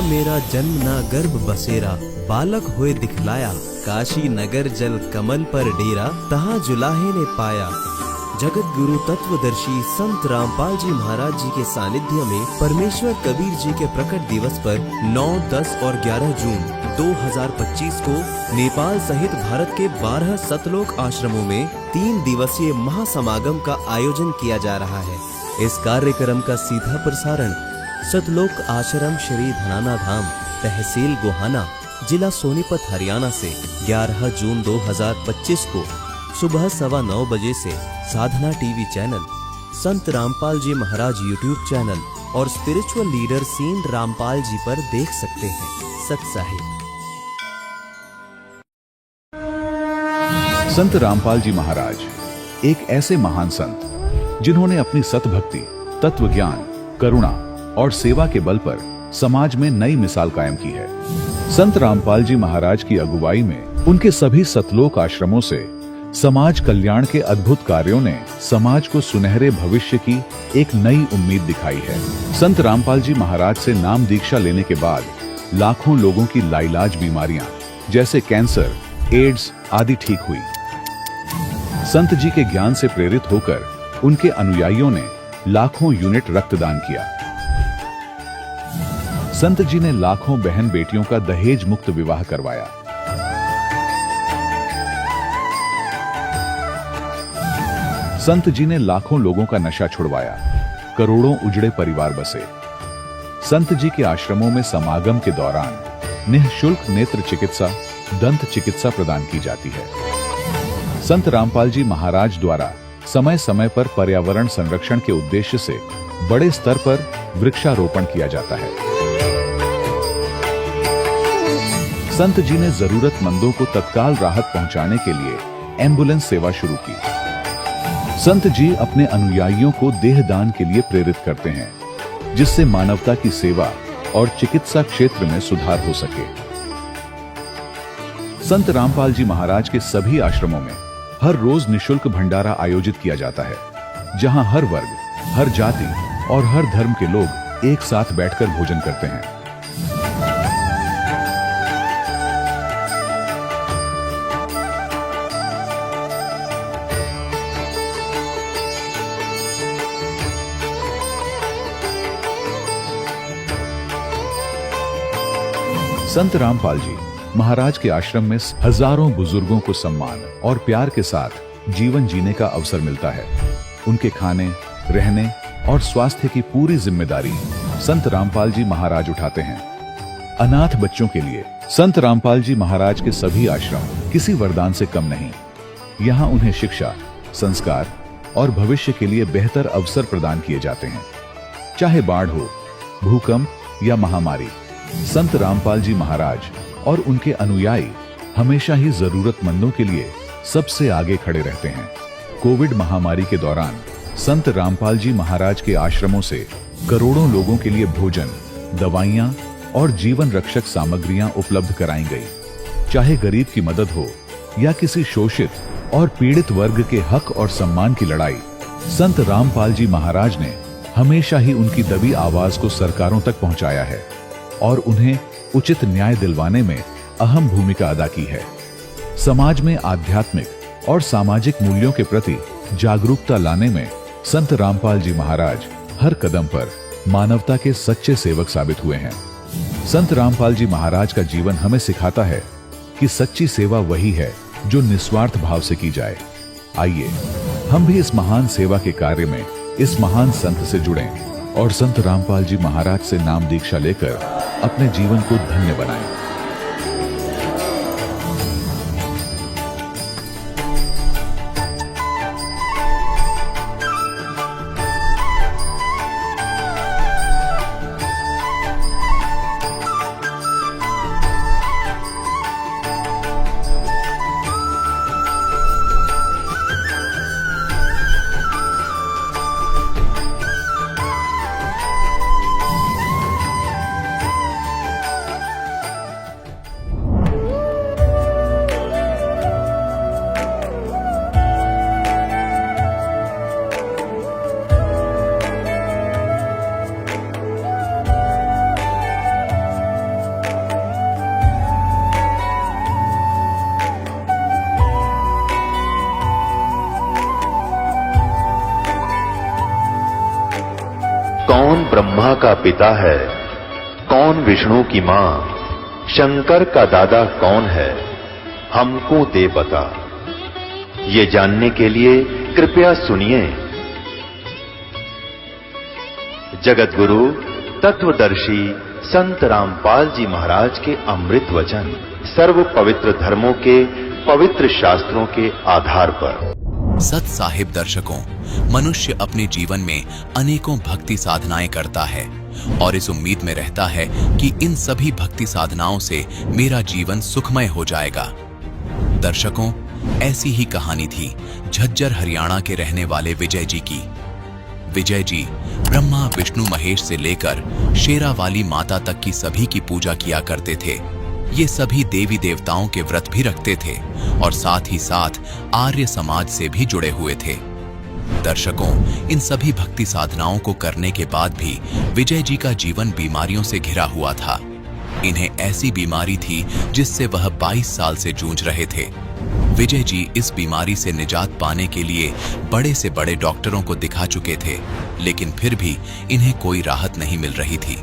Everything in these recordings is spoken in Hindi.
मेरा जन्म ना गर्भ बसेरा, बालक होए दिखलाया, काशी नगर जल कमल पर डेरा, तहाँ जुलाहे ने पाया। जगत गुरु तत्वदर्शी संत रामपाल जी महाराज जी के सानिध्य में परमेश्वर कबीर जी के प्रकट दिवस पर 9, 10 और 11 जून 2025 को नेपाल सहित भारत के 12 सतलोक आश्रमों में 3 दिवसीय महासमागम का आयोजन किया जा रहा है। इस कार्यक्रम का सीधा प्रसारण सतलोक आश्रम श्री धनाना धाम, तहसील गोहाना, जिला सोनीपत, हरियाणा से 11 जून 2025 को सुबह 9:15 बजे से साधना टीवी चैनल, संत रामपाल जी महाराज यूट्यूब चैनल और spiritual leader scene Rampal ji पर देख सकते हैं। सत साहिब। संत रामपाल जी महाराज एक ऐसे महान संत जिन्होंने अपनी सतभक्ति, तत्व ज्ञान, करुणा और सेवा के बल पर समाज में नई मिसाल कायम की है। संत रामपाल जी महाराज की अगुवाई में उनके सभी सतलोक आश्रमों से समाज कल्याण के अद्भुत कार्यों ने समाज को सुनहरे भविष्य की एक नई उम्मीद दिखाई है। संत रामपाल जी महाराज से नाम दीक्षा लेने के बाद लाखों लोगों की लाइलाज बीमारियां जैसे कैंसर, एड्स आदि ठीक हुई। संत जी के ज्ञान से प्रेरित होकर उनके अनुयायियों ने लाखों यूनिट रक्तदान किया। संत जी ने लाखों बहन बेटियों का दहेज मुक्त विवाह करवाया। संत जी ने लाखों लोगों का नशा छुड़वाया, करोड़ों उजड़े परिवार बसे। संत जी के आश्रमों में समागम के दौरान निःशुल्क नेत्र चिकित्सा, दंत चिकित्सा प्रदान की जाती है। संत रामपाल जी महाराज द्वारा समय समय पर पर्यावरण संरक्षण के उद्देश्य से बड़े स्तर पर वृक्षारोपण किया जाता है। संत जी ने जरूरतमंदों को तत्काल राहत पहुंचाने के लिए एम्बुलेंस सेवा शुरू की। संत जी अपने अनुयायियों को देहदान के लिए प्रेरित करते हैं, जिससे मानवता की सेवा और चिकित्सा क्षेत्र में सुधार हो सके। संत रामपाल जी महाराज के सभी आश्रमों में हर रोज निःशुल्क भंडारा आयोजित किया जाता है, जहां हर वर्ग, हर जाति और हर धर्म के लोग एक साथ बैठकर भोजन करते हैं। संत रामपाल जी महाराज के आश्रम में हजारों बुजुर्गों को सम्मान और प्यार के साथ जीवन जीने का अवसर मिलता है। उनके खाने, रहने और स्वास्थ्य की पूरी जिम्मेदारी संत रामपाल जी महाराज उठाते हैं। अनाथ बच्चों के लिए संत रामपाल जी महाराज के सभी आश्रम किसी वरदान से कम नहीं। यहाँ उन्हें शिक्षा, संस्कार और भविष्य के लिए बेहतर अवसर प्रदान किए जाते हैं। चाहे बाढ़ हो, भूकंप या महामारी, संत रामपाल जी महाराज और उनके अनुयायी हमेशा ही जरूरतमंदों के लिए सबसे आगे खड़े रहते हैं। कोविड महामारी के दौरान संत रामपाल जी महाराज के आश्रमों से करोड़ों लोगों के लिए भोजन, दवाइयां और जीवन रक्षक सामग्रियां उपलब्ध कराई गई। चाहे गरीब की मदद हो या किसी शोषित और पीड़ित वर्ग के हक और सम्मान की लड़ाई, संत रामपाल जी महाराज ने हमेशा ही उनकी दबी आवाज को सरकारों तक पहुंचाया है और उन्हें उचित न्याय दिलवाने में अहम भूमिका अदा की है। समाज में आध्यात्मिक और सामाजिक मूल्यों के प्रति जागरूकता लाने में संत रामपाल जी महाराज हर कदम पर मानवता के सच्चे सेवक साबित हुए हैं। संत रामपाल जी महाराज का जीवन हमें सिखाता है कि सच्ची सेवा वही है जो निस्वार्थ भाव से की जाए। आइए हम भी इस महान सेवा के कार्य में इस महान संत से जुड़ें और संत रामपाल जी महाराज से नाम दीक्षा लेकर अपने जीवन को धन्य बनाएं। कौन ब्रह्मा का पिता है, कौन विष्णु की मां, शंकर का दादा कौन है, हमको दे बता। ये जानने के लिए कृपया सुनिए। जगत गुरु तत्वदर्शी संत रामपाल जी महाराज के अमृत वचन सर्व पवित्र धर्मों के पवित्र शास्त्रों के आधार पर। सत साहिब दर्शकों, मनुष्य अपने जीवन में अनेकों भक्ति साधनाएं करता है और इस उम्मीद में रहता है कि इन सभी भक्ति साधनाओं से मेरा जीवन सुखमय हो जाएगा। दर्शकों, ऐसी ही कहानी थी झज्जर हरियाणा के रहने वाले विजय जी की। विजय जी ब्रह्मा विष्णु महेश से लेकर शेरावाली माता तक की सभी की पूजा किया करते थे। ये सभी देवी देवताओं के व्रत भी रखते थे और साथ ही साथ आर्य समाज से भी जुड़े हुए थे। दर्शकों, इन सभी भक्ति साधनाओं को करने के बाद भी विजय जी का जीवन बीमारियों से घिरा हुआ था। इन्हें ऐसी बीमारी थी जिससे वह 22 साल से जूझ रहे थे। विजय जी इस बीमारी से निजात पाने के लिए बड़े से बड़े डॉक्टरों को दिखा चुके थे, लेकिन फिर भी इन्हें कोई राहत नहीं मिल रही थी।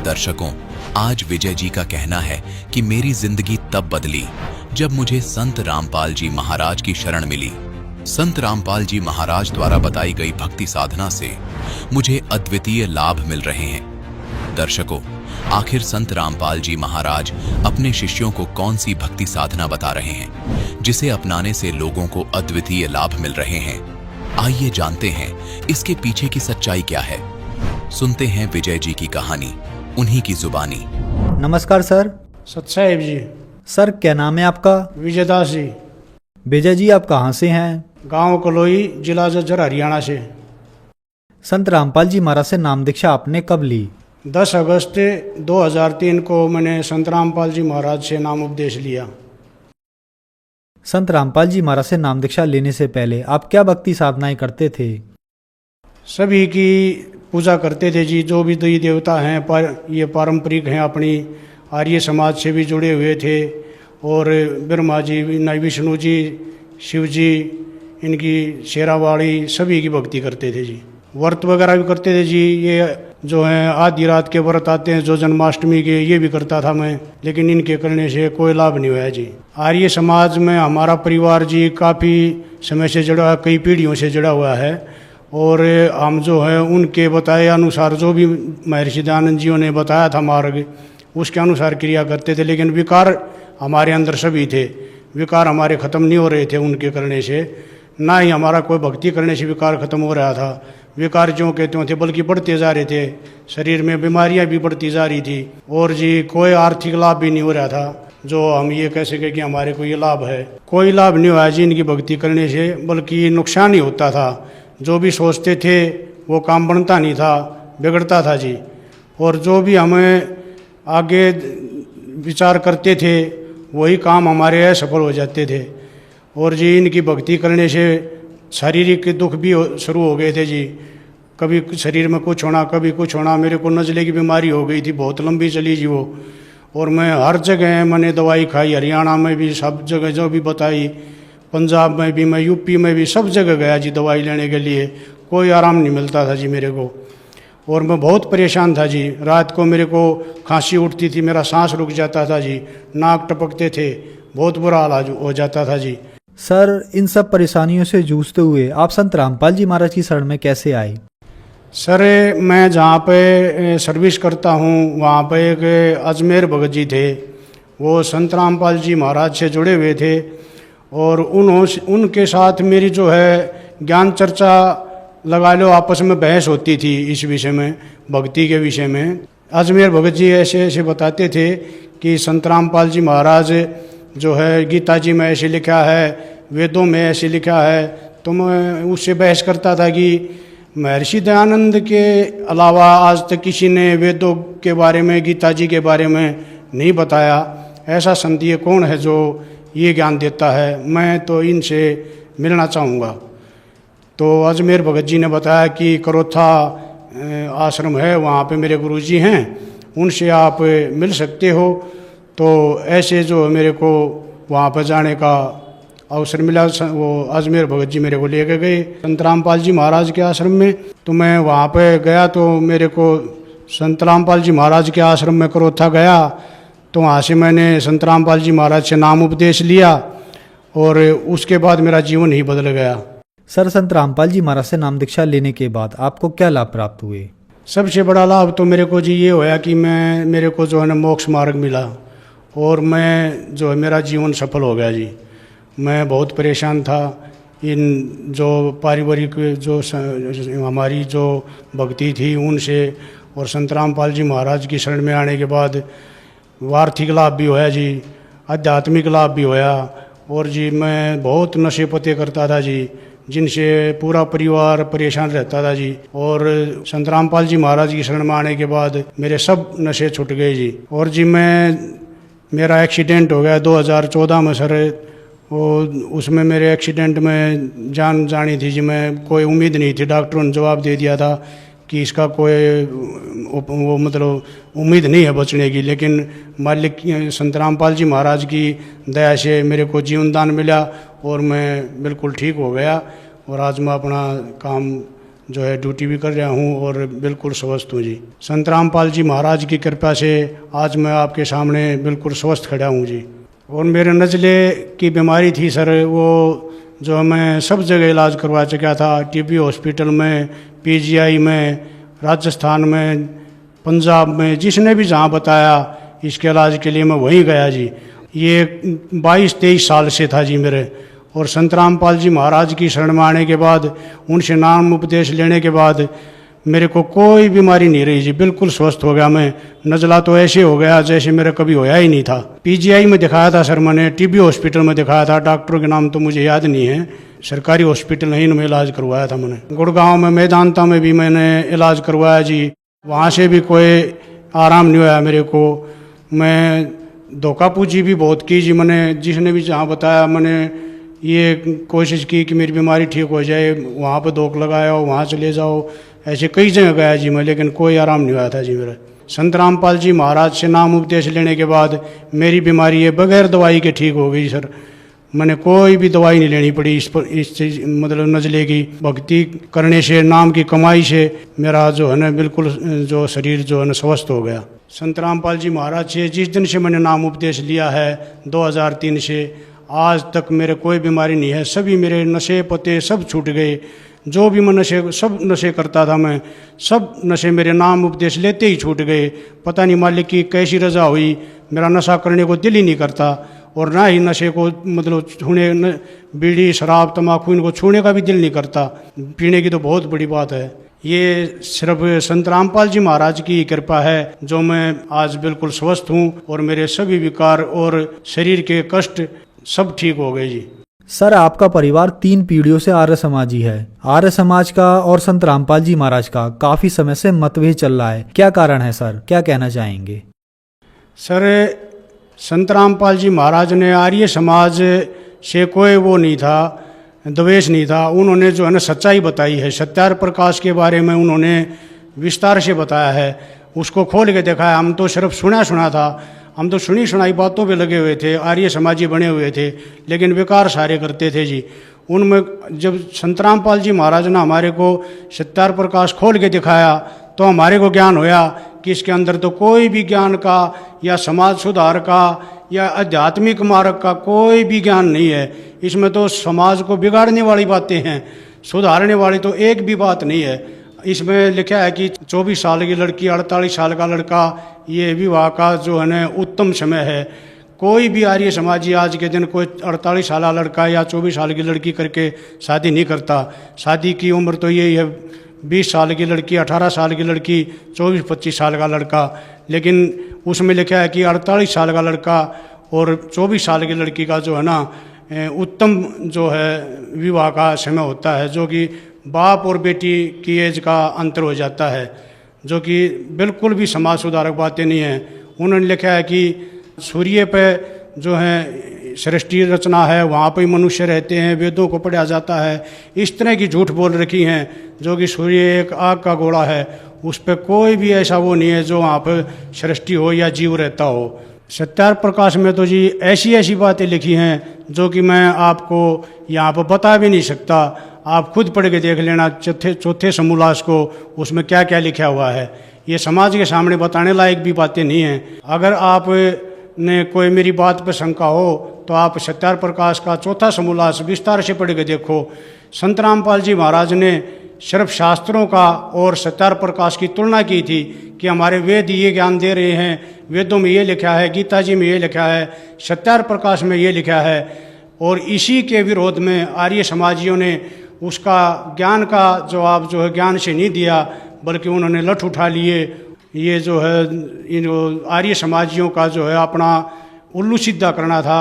दर्शकों, आज विजय जी का कहना है कि मेरी जिंदगी तब बदली जब मुझे संत रामपाल जी महाराज की शरण मिली। संत रामपाल जी महाराज द्वारा बताई गई भक्ति साधना से मुझे अद्वितीय लाभ मिल रहे हैं। दर्शकों, आखिर संत रामपाल जी महाराज अपने शिष्यों को कौन सी भक्ति साधना बता रहे हैं जिसे अपनाने से लोगों को अद्वितीय लाभ मिल रहे हैं? आइए जानते हैं इसके पीछे की सच्चाई क्या है। सुनते हैं विजय जी की कहानी, उन्हीं की जुबानी। नमस्कार सर। सत साहिब जी। सर, क्या नाम है आपका? विजयदास जी। विजय जी, आप कहाँ से हैं? गांव कलोई, जिला झज्जर, हरियाणा से। संत रामपाल जी महाराज से नाम दीक्षा आपने कब ली? 10 अगस्त 2003 को मैंने संत रामपाल जी महाराज से नाम उपदेश लिया। संत रामपाल जी महाराज से नाम दीक्षा लेने से पहले आप क्या भक्ति साधनाएं करते थे? सभी की पूजा करते थे जी। जो भी देवी देवता हैं ये पारंपरिक हैं, अपनी आर्य समाज से भी जुड़े हुए थे। और ब्रह्मा जी, विष्णु जी, शिव जी, इनकी शेरावाड़ी, सभी की भक्ति करते थे जी। व्रत वगैरह भी करते थे जी। ये जो है आधी रात के व्रत आते हैं जो जन्माष्टमी के, ये भी करता था मैं, लेकिन इनके करने से कोई लाभ नहीं हुआ जी। आर्य समाज में हमारा परिवार जी काफ़ी समय से जुड़ा, कई पीढ़ियों से जुड़ा हुआ है। और हम जो है उनके बताए अनुसार, जो भी महर्षि दयानंद जियों ने बताया था मार्ग, उसके अनुसार क्रिया करते थे। लेकिन विकार हमारे अंदर सभी थे, विकार हमारे ख़त्म नहीं हो रहे थे उनके करने से। ना ही हमारा कोई भक्ति करने से विकार ख़त्म हो रहा था। विकार जो कहते थे बल्कि बढ़ते जा रहे थे। शरीर में बीमारियां भी बढ़ती जा रही थी और जी कोई आर्थिक लाभ भी नहीं हो रहा था जो हम ये कह सके कि हमारे को ये लाभ है। कोई लाभ नहीं हुआ जी इनकी भक्ति करने से, बल्कि नुकसान ही होता था। जो भी सोचते थे वो काम बनता नहीं था, बिगड़ता था जी। और जो भी हमें आगे विचार करते थे वही काम हमारे असफल हो जाते थे। और जी इनकी भक्ति करने से शारीरिक दुख भी शुरू हो गए थे जी। कभी शरीर में कुछ होना, कभी कुछ होना। मेरे को नज़ले की बीमारी हो गई थी, बहुत लंबी चली जी वो। और मैं हर जगह मैंने दवाई खाई, हरियाणा में भी सब जगह जो भी बताई, पंजाब में भी, मैं यूपी में भी, सब जगह गया जी दवाई लेने के लिए। कोई आराम नहीं मिलता था जी मेरे को। और मैं बहुत परेशान था जी। रात को मेरे को खांसी उठती थी, मेरा सांस रुक जाता था जी, नाक टपकते थे, बहुत बुरा हाल हो जाता था जी। सर, इन सब परेशानियों से जूझते हुए आप संत रामपाल जी महाराज की शरण में कैसे आए? सर, मैं जहाँ पे सर्विस करता हूँ वहाँ पे एक अजमेर भगत जी थे। वो संत रामपाल जी महाराज से जुड़े हुए थे और उनके साथ मेरी जो है ज्ञान चर्चा लगा लो, आपस में बहस होती थी इस विषय में, भक्ति के विषय में। अजमेर भगत जी ऐसे ऐसे बताते थे कि संत रामपाल जी महाराज जो है गीता जी में ऐसे लिखा है, वेदों में ऐसे लिखा है। तो मैं उससे बहस करता था कि महर्षि दयानंद के अलावा आज तक किसी ने वेदों के बारे में, गीता जी के बारे में नहीं बताया। ऐसा संत ये कौन है जो ये ज्ञान देता है? मैं तो इनसे मिलना चाहूँगा। तो अजमेर भगत जी ने बताया कि करोथा आश्रम है, वहाँ पे मेरे गुरुजी हैं, उनसे आप मिल सकते हो। तो ऐसे जो मेरे को वहाँ पर जाने का अवसर मिला, वो अजमेर भगत जी मेरे को लेके गए संत रामपाल जी महाराज के आश्रम में। तो मैं वहाँ पे गया तो मेरे को संत रामपाल जी महाराज के आश्रम में करोथा गया। तो वहाँ से मैंने संत रामपाल जी महाराज से नाम उपदेश लिया और उसके बाद मेरा जीवन ही बदल गया। सर, संत रामपाल जी महाराज से नाम दीक्षा लेने के बाद आपको क्या लाभ प्राप्त हुए? सबसे बड़ा लाभ तो मेरे को जी ये होया कि मेरे को जो है ना मोक्ष मार्ग मिला और मैं जो है मेरा जीवन सफल हो गया जी। मैं बहुत परेशान था इन जो पारिवारिक जो हमारी जो भक्ति थी उनसे, और संत रामपाल जी महाराज की शरण में आने के बाद आर्थिक लाभ भी होया जी, आध्यात्मिक लाभ भी होया। और जी मैं बहुत नशे पते करता था जी, जिनसे पूरा परिवार परेशान रहता था जी। और संत रामपाल जी महाराज की शरण में आने के बाद मेरे सब नशे छूट गए जी। और जी मेरा एक्सीडेंट हो गया 2014 में सर। वो उसमें मेरे एक्सीडेंट में जान जानी थी जी। मैं कोई उम्मीद नहीं थी, डॉक्टरों ने जवाब दे दिया था कि इसका कोई वो मतलब उम्मीद नहीं है बचने की। लेकिन मालिक संत रामपाल जी महाराज की दया से मेरे को जीवन दान मिला और मैं बिल्कुल ठीक हो गया। और आज मैं अपना काम जो है ड्यूटी भी कर रहा हूँ और बिल्कुल स्वस्थ हूँ जी। संत रामपाल जी महाराज की कृपा से आज मैं आपके सामने बिल्कुल स्वस्थ खड़ा हूँ जी। और मेरे नज़ले की बीमारी थी सर, वो जो मैं सब जगह इलाज करवा चुका था, टीबी हॉस्पिटल में, पीजीआई में, राजस्थान में, पंजाब में, जिसने भी जहाँ बताया इसके इलाज के लिए मैं वहीं गया जी। ये 22-23 साल से था जी मेरे। और संत रामपाल जी महाराज की शरण में आने के बाद, उनसे नाम उपदेश लेने के बाद मेरे को कोई बीमारी नहीं रही जी, बिल्कुल स्वस्थ हो गया मैं। नज़ला तो ऐसे हो गया जैसे मेरा कभी होया ही नहीं था। पीजीआई में दिखाया था सर मैंने, टीबी हॉस्पिटल में दिखाया था, डॉक्टरों के नाम तो मुझे याद नहीं है, सरकारी हॉस्पिटल नहीं में इलाज करवाया था मैंने। गुड़गांव में मैदानता में भी मैंने इलाज करवाया जी, वहाँ से भी कोई आराम नहीं होया मेरे को। मैं धोखापूजी भी बहुत की जी मैंने, जिसने भी जहाँ बताया मैंने ये कोशिश की कि मेरी बीमारी ठीक हो जाए, वहाँ पर धोख लगाया हो, वहाँ चले जाओ, ऐसे कई जगह गया जी मैं, लेकिन कोई आराम नहीं हुआ था जी मेरा। संत रामपाल जी महाराज से नाम उपदेश लेने के बाद मेरी बीमारी ये बगैर दवाई के ठीक हो गई सर। मैंने कोई भी दवाई नहीं लेनी पड़ी इस चीज मतलब नज़ले की भक्ति करने से, नाम की कमाई से मेरा जो है ना बिल्कुल जो शरीर जो है ना स्वस्थ हो गया। संत रामपाल जी महाराज से जिस दिन से मैंने नाम उपदेश लिया है 2003 से आज तक मेरे कोई बीमारी नहीं है। सभी मेरे नशे पते सब छूट गए। जो भी मैं सब नशे करता था मैं, सब नशे मेरे नाम उपदेश लेते ही छूट गए। पता नहीं मालिक की कैसी रजा हुई, मेरा नशा करने को दिल ही नहीं करता और ना ही नशे को मतलब छूने, बीड़ी शराब तम्बाकू इनको छूने का भी दिल नहीं करता। पीने की तो बहुत बड़ी बात है। ये सिर्फ संत रामपाल जी महाराज की कृपा है जो मैं आज बिल्कुल स्वस्थ हूँ और मेरे सभी विकार और शरीर के कष्ट सब ठीक हो गए जी। सर, आपका परिवार 3 पीढ़ियों से आर्य समाजी है। आर्य समाज का और संत रामपाल जी महाराज का काफी समय से मतभेद चल रहा है, क्या कारण है सर, क्या कहना चाहेंगे? सर, संत रामपाल जी महाराज ने आर्य समाज से कोई वो नहीं था, द्वेष नहीं था। उन्होंने जो है ना सच्चाई बताई है, सत्यार प्रकाश के बारे में उन्होंने विस्तार से बताया है, उसको खोल के देखा है। हम तो सिर्फ सुना था, हम तो सुनी सुनाई बातों पे लगे हुए थे, आर्य समाजी बने हुए थे, लेकिन विकार सारे करते थे जी। उनमें जब संत रामपाल जी महाराज ने हमारे को सत्यार प्रकाश खोल के दिखाया तो हमारे को ज्ञान होया कि इसके अंदर तो कोई भी ज्ञान का या समाज सुधार का या आध्यात्मिक मार्ग का कोई भी ज्ञान नहीं है। इसमें तो समाज को बिगाड़ने वाली बातें हैं, सुधारने वाली तो एक भी बात नहीं है। इसमें लिखा है कि 24 साल की लड़की 48 साल का लड़का, ये विवाह का जो है ना उत्तम समय है। कोई भी आर्य समाजी आज के दिन कोई 48 साल लड़का या 24 साल की लड़की करके शादी नहीं करता। शादी की उम्र तो यही है 20 साल की लड़की, 18 साल की लड़की, 24-25 साल का लड़का। लेकिन उसमें लिखा है कि 48 साल का लड़का और 24 साल की लड़की का जो है ना उत्तम जो है विवाह का समय होता है, जो कि बाप और बेटी की एज का अंतर हो जाता है, जो कि बिल्कुल भी समाज सुधारक बातें नहीं हैं। उन्होंने लिखा है कि सूर्य पे जो है सृष्टि रचना है, वहाँ पर मनुष्य रहते हैं, वेदों को पढ़ा जाता है। इस तरह की झूठ बोल रखी हैं, जो कि सूर्य एक आग का गोला है, उस पर कोई भी ऐसा वो नहीं है जो वहाँ पर सृष्टि हो या जीव रहता हो। सत्यार प्रकाश में तो जी ऐसी ऐसी बातें लिखी हैं जो कि मैं आपको यहाँ पर बता भी नहीं सकता। आप खुद पढ़ के देख लेना चौथे समोल्लास को, उसमें क्या क्या लिखा हुआ है। ये समाज के सामने बताने लायक भी बातें नहीं हैं। अगर आप ने कोई मेरी बात पर शंका हो तो आप सत्यार प्रकाश का चौथा समोल्लास विस्तार से पढ़ के देखो। संत रामपाल जी महाराज ने सिर्फ शास्त्रों का और सत्यार प्रकाश की तुलना की थी कि हमारे वेद ये ज्ञान दे रहे हैं, वेदों में ये लिखा है, गीता जी में ये लिखा है, सत्यार प्रकाश में ये लिखा है। और इसी के विरोध में आर्य समाजियों ने उसका ज्ञान का जवाब जो है ज्ञान से नहीं दिया, बल्कि उन्होंने लठ उठा लिए। ये जो है इन आर्य समाजियों का जो है अपना उल्लू सीधा करना था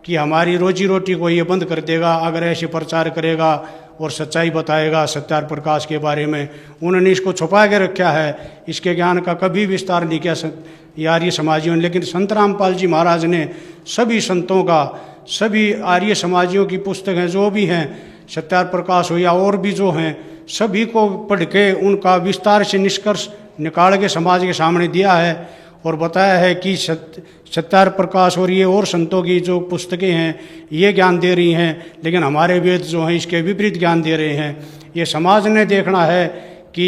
कि हमारी रोजी रोटी को ये बंद कर देगा अगर ऐसे प्रचार करेगा और सच्चाई बताएगा सत्यार प्रकाश के बारे में। उन्होंने इसको छुपा के रखा है, इसके ज्ञान का कभी विस्तार नहीं किया आर्य समाजियों ने। लेकिन संत रामपाल जी महाराज ने सभी संतों का, सभी आर्य समाजियों की पुस्तकें जो भी हैं, सत्यार प्रकाश हो या और भी जो हैं, सभी को पढ़ के उनका विस्तार से निष्कर्ष निकाल के समाज के सामने दिया है और बताया है कि सत्यार प्रकाश और ये और संतों की जो पुस्तकें हैं ये ज्ञान दे रही हैं, लेकिन हमारे वेद जो हैं इसके विपरीत ज्ञान दे रहे हैं। ये समाज ने देखना है कि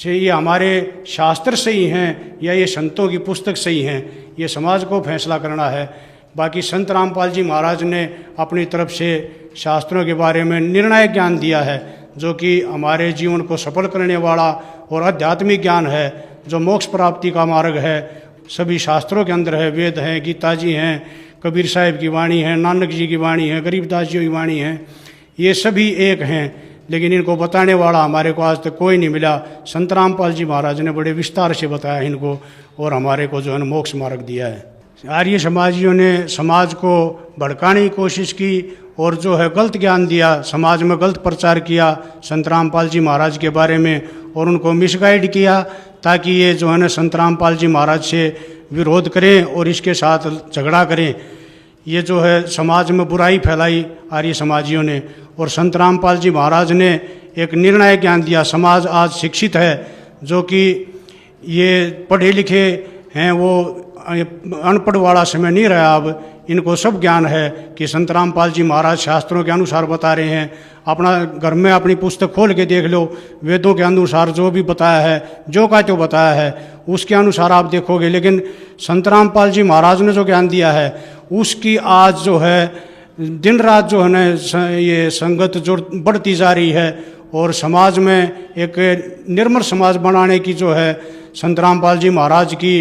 ये हमारे शास्त्र सही हैं या ये संतों की पुस्तक सही हैं, ये समाज को फैसला करना है। बाकी संत रामपाल जी महाराज ने अपनी तरफ से शास्त्रों के बारे में निर्णायक ज्ञान दिया है, जो कि हमारे जीवन को सफल करने वाला और आध्यात्मिक ज्ञान है, जो मोक्ष प्राप्ति का मार्ग है। सभी शास्त्रों के अंदर है, वेद हैं, गीता जी हैं, कबीर साहिब की वाणी है, नानक जी की वाणी है, गरीबदास जी की वाणी है, ये सभी एक हैं। लेकिन इनको बताने वाला हमारे को आज तक कोई नहीं मिला। संत रामपाल जी महाराज ने बड़े विस्तार से बताया इनको और हमारे को जो है मोक्ष मार्ग दिया है। आर्य समाजियों ने समाज को भड़काने की कोशिश की और जो है गलत ज्ञान दिया, समाज में गलत प्रचार किया संत रामपाल जी महाराज के बारे में और उनको मिसगाइड किया, ताकि ये जो है ना संत रामपाल जी महाराज से विरोध करें और इसके साथ झगड़ा करें। ये जो है समाज में बुराई फैलाई आर्य समाजियों ने। और संत रामपाल जी महाराज ने एक निर्णायक ज्ञान दिया। समाज आज शिक्षित है, जो कि ये पढ़े लिखे हैं, वो अनपढ़ वाला समय नहीं रहा। अब इनको सब ज्ञान है कि संत रामपाल जी महाराज शास्त्रों के अनुसार बता रहे हैं। अपना घर में अपनी पुस्तक खोल के देख लो, वेदों के अनुसार जो भी बताया है, जो का जो बताया है उसके अनुसार आप देखोगे। लेकिन संत रामपाल जी महाराज ने जो ज्ञान दिया है उसकी आज जो है दिन रात जो है ना ये संगत जो बढ़ती जा रही है और समाज में एक निर्मल समाज बनाने की जो है संत रामपाल जी महाराज की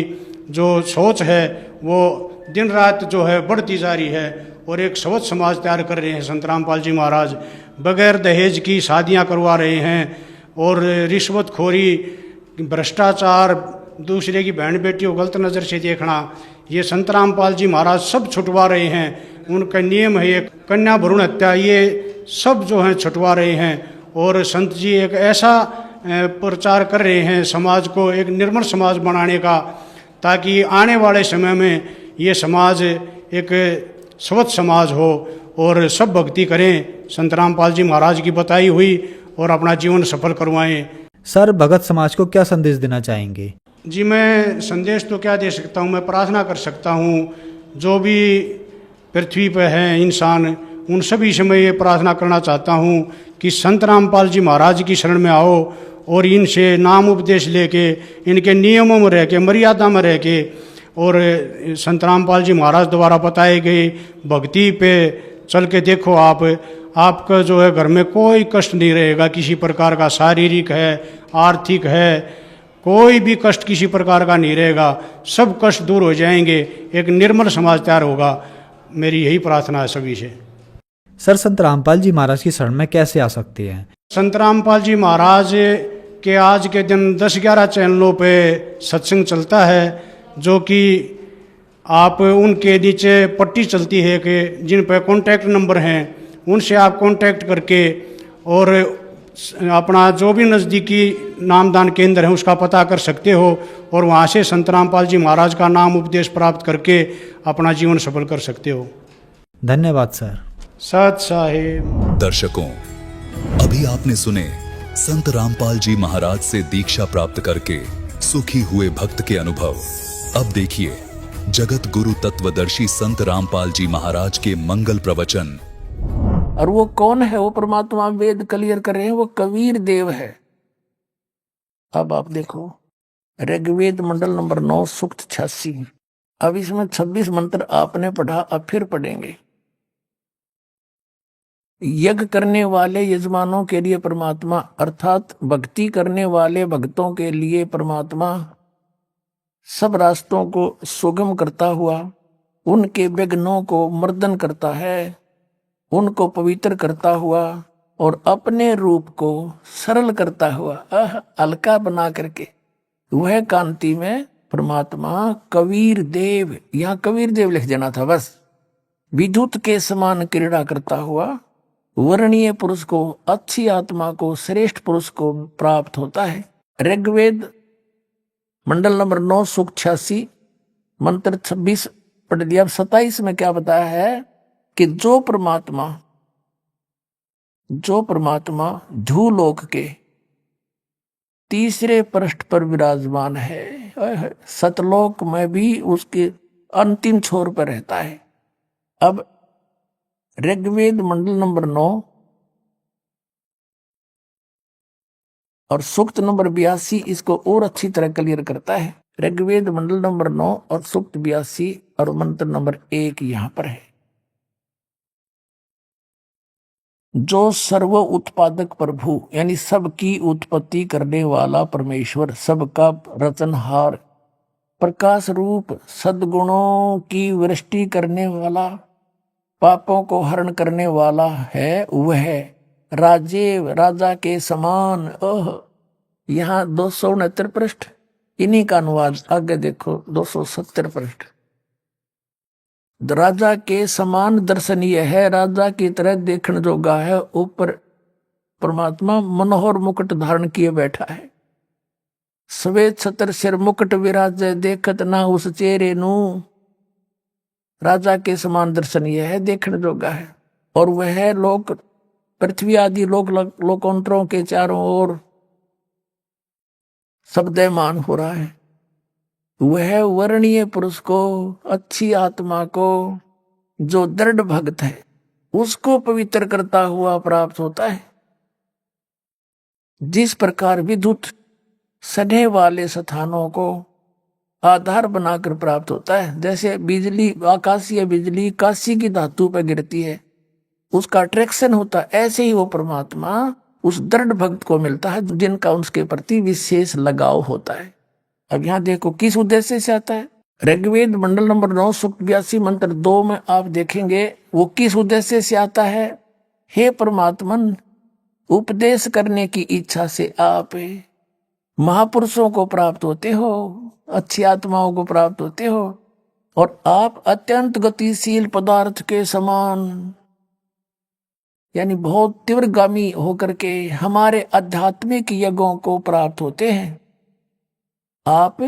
जो सोच है वो दिन रात जो है बढ़ती जा रही है और एक स्वच्छ समाज तैयार कर रहे हैं संत रामपाल जी महाराज। बगैर दहेज की शादियां करवा रहे हैं और रिश्वतखोरी, भ्रष्टाचार, दूसरे की बहन बेटियों को गलत नज़र से देखना, ये संत रामपाल जी महाराज सब छुटवा रहे हैं। उनका नियम है एक कन्या भ्रूण हत्या, ये सब जो है छुटवा रहे हैं। और संत जी एक ऐसा प्रचार कर रहे हैं समाज को एक निर्मल समाज बनाने का, ताकि आने वाले समय में ये समाज एक स्वच्छ समाज हो और सब भक्ति करें, संत रामपाल जी महाराज की बताई हुई, और अपना जीवन सफल करवाएं। सर, भगत समाज को क्या संदेश देना चाहेंगे? जी, मैं संदेश तो क्या दे सकता हूँ, मैं प्रार्थना कर सकता हूँ। जो भी पृथ्वी पर हैं इंसान, उन सभी से मैं ये प्रार्थना करना चाहता हूँ कि संत रामपाल जी महाराज की शरण में आओ और इनसे नाम उपदेश लेके, इनके नियमों में रह के, मर्यादा में रह के, और संत रामपाल जी महाराज द्वारा बताए गए भक्ति पे चल के देखो। आपका जो है घर में कोई कष्ट नहीं रहेगा किसी प्रकार का, शारीरिक है, आर्थिक है, कोई भी कष्ट किसी प्रकार का नहीं रहेगा। सब कष्ट दूर हो जाएंगे, एक निर्मल समाज तैयार होगा। मेरी यही प्रार्थना है सभी से। सर, संत रामपाल जी महाराज की शरण में कैसे आ सकते हैं? संत रामपाल जी महाराज के आज के दिन 10-11 चैनलों पे सत्संग चलता है, जो कि आप उनके नीचे पट्टी चलती है कि जिन पर कॉन्टैक्ट नंबर हैं, उनसे आप कॉन्टैक्ट करके और अपना जो भी नज़दीकी नामदान केंद्र है उसका पता कर सकते हो और वहाँ से संत रामपाल जी महाराज का नाम उपदेश प्राप्त करके अपना जीवन सफल कर सकते हो। धन्यवाद सर। सत साहिब। दर्शकों, अभी आपने सुने संत रामपाल जी महाराज से दीक्षा प्राप्त करके सुखी हुए भक्त के अनुभव। अब देखिए जगत गुरु तत्वदर्शी संत रामपाल जी महाराज के मंगल प्रवचन। और वो कौन है? वो परमात्मा वेद क्लियर कर रहे हैं, वो कबीर देव है। अब आप देखो ऋग्वेद मंडल नंबर 9 सूक्त 86। अब इसमें 26 मंत्र आपने पढ़ा, अब फिर पढ़ेंगे। यज्ञ करने वाले यजमानों के लिए परमात्मा, अर्थात भक्ति करने वाले भक्तों के लिए परमात्मा सब रास्तों को सुगम करता हुआ उनके विघ्नों को मर्दन करता है, उनको पवित्र करता हुआ और अपने रूप को सरल करता हुआ हल्का बना करके वह कांति में परमात्मा कबीर देव, यहां कबीर देव लिख देना था बस, विद्युत के समान क्रीड़ा करता हुआ वर्णीय पुरुष को, अच्छी आत्मा को, श्रेष्ठ पुरुष को प्राप्त होता है। ऋग्वेद मंडल नंबर 9 सूक्त 86 मंत्र 26 पढ़ दिया। 27 में क्या बताया है कि जो परमात्मा धूलोक के तीसरे पृष्ठ पर विराजमान है, सतलोक में भी उसके अंतिम छोर पर रहता है। अब ऋग्वेद मंडल नंबर 9 और सूक्त नंबर 82 इसको और अच्छी तरह क्लियर करता है। ऋग्वेद मंडल नंबर 9 और सूक्त 82 और मंत्र नंबर 1 यहां पर है। जो सर्व उत्पादक प्रभु यानी सबकी उत्पत्ति करने वाला परमेश्वर, सबका रचनहार, प्रकाश रूप, सद्गुणों की वृष्टि करने वाला, पापों को हरण करने वाला है, वह राजेव, राजा के समान। यहाँ 269 पृष्ठ, इन्हीं का अनुवाद आगे देखो 270 पृष्ठ। राजा के समान दर्शनीय है, राजा की तरह देखने जोगा है। ऊपर परमात्मा मनोहर मुकुट धारण किए बैठा है, श्वेत छत्र सिर मुकुट विराजे, देखत ना उस चेहरे नू। राजा के समान दर्शनीय है, देखने जोगा है। और वह लोक, पृथ्वी आदि लोकांतरों के चारों ओर शब्दमान हो रहा है। वह वर्णीय पुरुष को, अच्छी आत्मा को, जो दृढ़ भक्त है उसको पवित्र करता हुआ प्राप्त होता है। जिस प्रकार विद्युत सने वाले स्थानों को आधार बनाकर प्राप्त होता है, जैसे बिजली, आकाशीय बिजली काशी की धातु पर गिरती है, उसका अट्रैक्शन होता है, ऐसे ही वो परमात्मा उस दृढ़ भक्त को मिलता है जिनका उसके प्रति विशेष लगाव होता है। अब यहां देखो किस उद्देश्य से आता है। ऋग्वेद मंडल नंबर 9 सूक्त 82 मंत्र 2 में आप देखेंगे वो किस उद्देश्य से आता है। हे परमात्मन, उपदेश करने की इच्छा से आप महापुरुषों को प्राप्त होते हो, अच्छी आत्माओं को प्राप्त होते हो, और आप अत्यंत गतिशील पदार्थ के समान यानी बहुत तीव्रगामी होकर के हमारे आध्यात्मिक यज्ञों को प्राप्त होते हैं। आप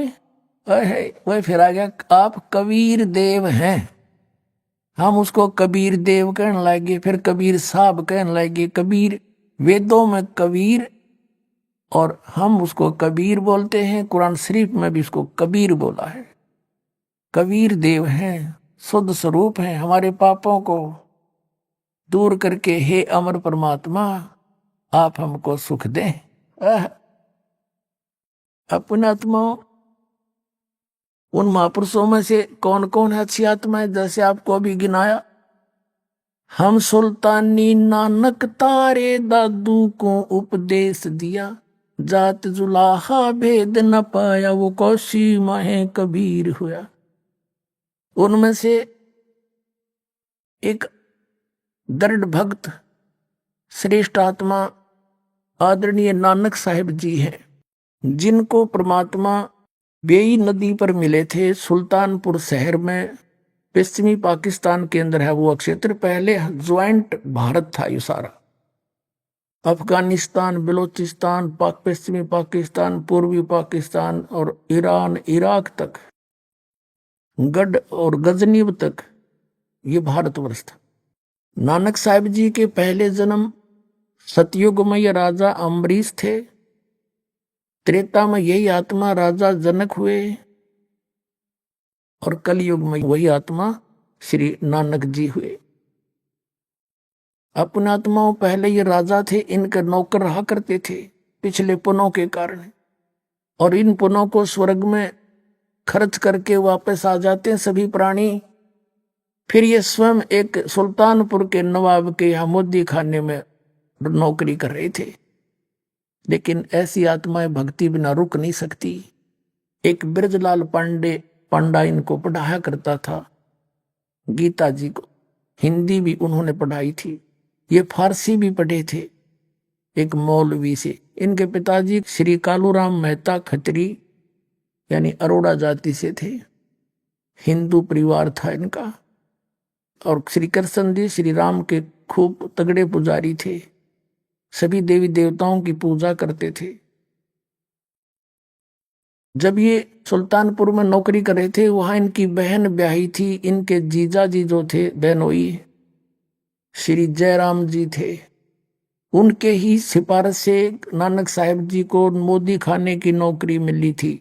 वह फिर आ गया, आप कबीर देव हैं। हम उसको कबीर देव कहने लगे, फिर कबीर साहब कहने लगे। कबीर वेदों में कबीर, और हम उसको कबीर बोलते हैं। कुरान शरीफ में भी उसको कबीर बोला है। कबीर देव हैं, शुद्ध स्वरूप हैं, हमारे पापों को दूर करके हे अमर परमात्मा आप हमको सुख दें। अपने आत्माओं, उन महापुरुषों में से कौन कौन है अच्छी आत्माएं, जैसे आपको अभी गिनाया। हम सुल्तानी नानक तारे दादू को उपदेश दिया, जात जुलाहा भेद न पाया, वो कौशी माहे कबीर हुआ। उनमें से एक दृढ़ भक्त श्रेष्ठ आत्मा आदरणीय नानक साहिब जी हैं, जिनको परमात्मा बेई नदी पर मिले थे, सुल्तानपुर शहर में, पश्चिमी पाकिस्तान के अंदर है वो क्षेत्र। पहले ज्वाइंट भारत था ये सारा, अफगानिस्तान, बलोचिस्तान, पश्चिमी पाकिस्तान, पूर्वी पाकिस्तान और ईरान, इराक तक, गढ़ और गजनीब तक ये भारतवर्ष था। नानक साहिब जी के पहले जन्म सतयुगमय राजा अम्बरीश थे। त्रेता में यही आत्मा राजा जनक हुए, और कलयुग में वही आत्मा श्री नानक जी हुए। अपने आत्माओं पहले ये राजा थे, इनके नौकर रहा करते थे पिछले पुनों के कारण, और इन पुनों को स्वर्ग में खर्च करके वापस आ जाते हैं सभी प्राणी। फिर ये स्वयं एक सुल्तानपुर के नवाब के यहाँ मोदी खाने में नौकरी कर रहे थे। लेकिन ऐसी आत्माएं भक्ति बिना रुक नहीं सकती। एक ब्रजलाल पांडा इनको पढ़ाया करता था, गीता जी को हिंदी भी उन्होंने पढ़ाई थी, ये फारसी भी पढ़े थे एक मौलवी से। इनके पिताजी श्री कालूराम मेहता खत्री यानी अरोड़ा जाति से थे, हिंदू परिवार था इनका। और श्री कृष्ण जी श्री राम के खूब तगड़े पुजारी थे, सभी देवी देवताओं की पूजा करते थे। जब ये सुल्तानपुर में नौकरी कर रहे थे, वहां इनकी बहन ब्याही थी। इनके जीजा जी जो थे बहनोई श्री जयराम जी थे, उनके ही सिफारिश से नानक साहिब जी को मोदी खाने की नौकरी मिली थी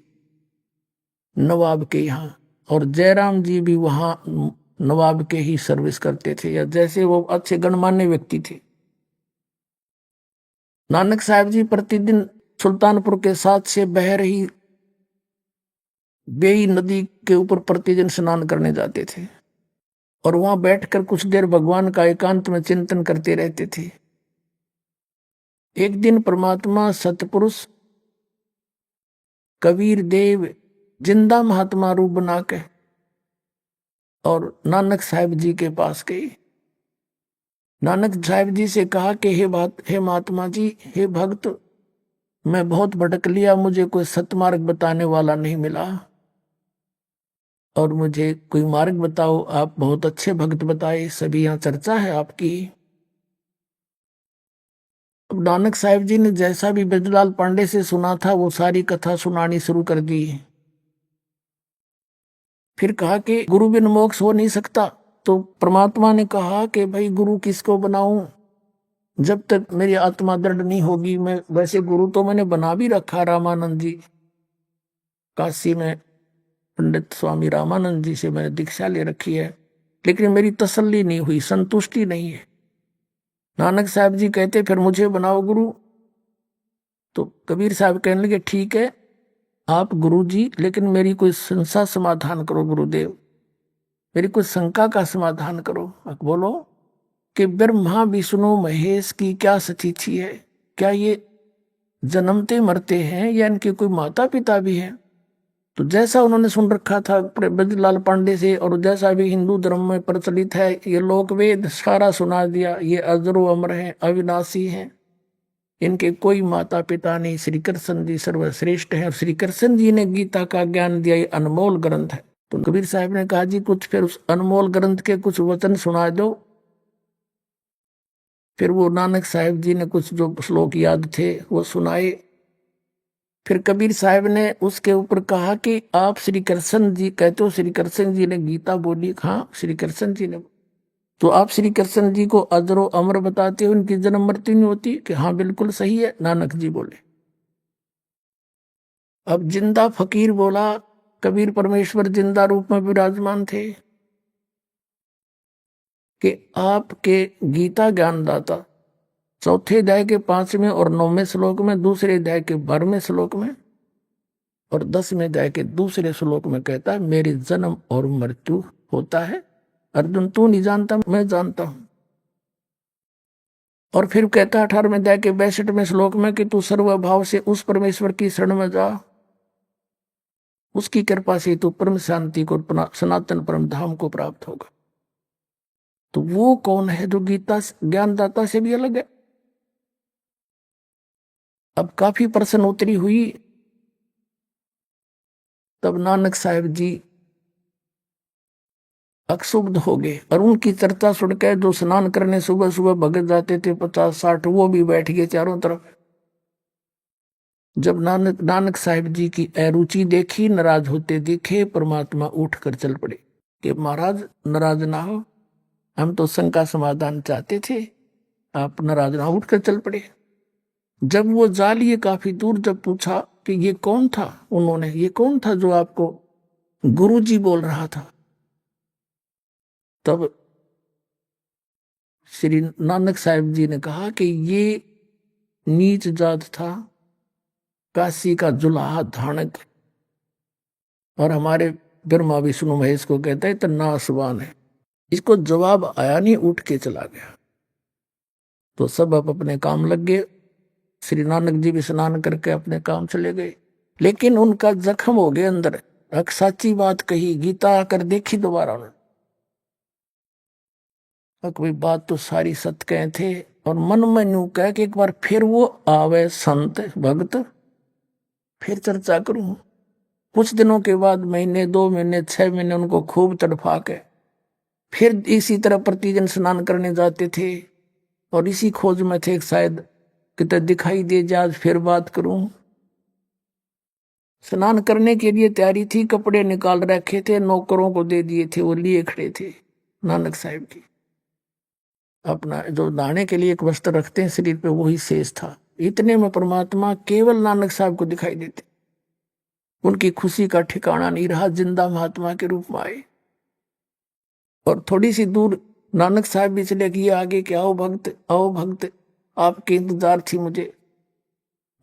नवाब के यहाँ, और जयराम जी भी वहां नवाब के ही सर्विस करते थे, या जैसे वो अच्छे गणमान्य व्यक्ति थे। नानक साहिब जी प्रतिदिन सुल्तानपुर के साथ से बह रही बेई नदी के ऊपर प्रतिदिन स्नान करने जाते थे, और वहां बैठकर कुछ देर भगवान का एकांत में चिंतन करते रहते थे। एक दिन परमात्मा सतपुरुष कबीर देव जिंदा महात्मा रूप बना के और नानक साहिब जी के पास गए। नानक साहिब जी से कहा कि हे महात्मा जी, हे भक्त, मैं बहुत भटक लिया, मुझे कोई सतमार्ग बताने वाला नहीं मिला, और मुझे कोई मार्ग बताओ। आप बहुत अच्छे भक्त बताए, सभी यहाँ चर्चा है आपकी। अब नानक साहिब जी ने जैसा भी ब्रजलाल पांडे से सुना था वो सारी कथा सुनानी शुरू कर दी। फिर कहा कि गुरु बिन मोक्ष हो नहीं सकता। तो परमात्मा ने कहा कि भाई गुरु किसको बनाऊं, जब तक मेरी आत्मा दृढ़ नहीं होगी। मैं वैसे गुरु तो मैंने बना भी रखा, रामानंद जी, काशी में पंडित स्वामी रामानंद जी से मैंने दीक्षा ले रखी है, लेकिन मेरी तसल्ली नहीं हुई, संतुष्टि नहीं है। नानक साहब जी कहते फिर मुझे बनाओ गुरु। तो कबीर साहब कहने लगे ठीक है आप गुरु जी, लेकिन मेरी कोई संशय समाधान करो गुरुदेव, मेरी कोई शंका का समाधान करो। बोलो कि ब्रह्मा विष्णु महेश की क्या स्थिति है, क्या ये जन्मते मरते हैं या इनके कोई माता पिता भी हैं? तो जैसा उन्होंने सुन रखा था ब्रजलाल पांडे से, और जैसा भी हिंदू धर्म में प्रचलित है, ये लोक वेद सारा सुना दिया। ये अजरो अमर हैं, अविनाशी हैं, इनके कोई माता पिता नहीं, श्री कृष्ण जी सर्वश्रेष्ठ हैं, और श्री कृष्ण जी ने गीता का ज्ञान दिया, ये अनमोल ग्रंथ है। तो कबीर साहब ने कहा जी कुछ फिर उस अनमोल ग्रंथ के कुछ वचन सुना दो। फिर वो नानक साहिब जी ने कुछ जो श्लोक याद थे वो सुनाए। फिर कबीर साहब ने उसके ऊपर कहा कि आप श्री कृष्ण जी कहते हो, श्री कृष्ण जी ने गीता बोली। हाँ श्री कृष्ण जी ने। तो आप श्री कृष्ण जी को अजरो अमर बताते हो, उनकी जन्म मृत्यु नहीं होती? कि हाँ बिल्कुल सही है, नानक जी बोले। अब जिंदा फकीर बोला, कबीर परमेश्वर जिंदा रूप में विराजमान थे, कि आपके गीता ज्ञानदाता चौथे अध्याय के 5वें और 9वें श्लोक में, दूसरे अध्याय के 12वें श्लोक में और 10वें अध्याय के दूसरे श्लोक में कहता है मेरे जन्म और मृत्यु होता है। अर्जुन तू नहीं जानता, मैं जानता हूं। और फिर कहता है 18वें अध्याय के 62वें श्लोक में कि तू सर्वभाव से उस परमेश्वर की शरण में जा, उसकी कृपा से तू परम शांति को, सनातन परम धाम को प्राप्त होगा। तो वो कौन है जो गीता ज्ञानदाता से भी अलग है? अब काफी प्रश्नोत्तरी हुई। तब नानक साहिब जी अक्षुब्ध हो गए, और उनकी चर्चा सुनकर जो स्नान करने सुबह सुबह भगत जाते थे 50-60, वो भी बैठ गए चारों तरफ। जब नानक साहिब जी की अरुचि देखी, नाराज होते देखे, परमात्मा उठकर चल पड़े कि महाराज नाराज ना हो, हम तो शंका समाधान चाहते थे, आप नाराज ना। उठकर चल पड़े। जब वो जा लिए काफी दूर, जब पूछा कि ये कौन था, उन्होंने ये कौन था जो आपको गुरु जी बोल रहा था। तब श्री नानक साहिब जी ने कहा कि ये नीच जात था, काशी का जुलाहा धानक, और हमारे ब्रह्मा विष्णु महेश को कहता है तो नासवान है। इसको जवाब आया नहीं, उठ के चला गया। तो सब अब अपने काम लग गए। श्री नानक जी भी स्नान करके अपने काम चले गए, लेकिन उनका जख्म हो गया अंदर। एक सच्ची बात कही, गीता आकर देखी दोबारा उन्होंने, कोई बात तो सारी सत्य कहे थे, और मन में यूं कह कि एक बार फिर वो आवे संत भक्त, फिर चर्चा करूं। कुछ दिनों के बाद, महीने 2 महीने 6 महीने उनको खूब तड़फा के फिर इसी तरह प्रतिदिन स्नान करने जाते थे, और इसी खोज में थे शायद कितने दिखाई दे जाए, आज फिर बात करूं। स्नान करने के लिए तैयारी थी, कपड़े निकाल रखे थे, नौकरों को दे दिए थे, वो लिए खड़े थे नानक साहिब की। अपना जो नहाने के लिए एक वस्त्र रखते हैं शरीर पे, वही शेष था। इतने में परमात्मा केवल नानक साहब को दिखाई देते। उनकी खुशी का ठिकाना नहीं रहा, जिंदा महात्मा के रूप में आए। और थोड़ी सी दूर नानक साहब भी चले गए आगे कि आओ भक्त, आओ भक्त, आपके इंतजार थी मुझे।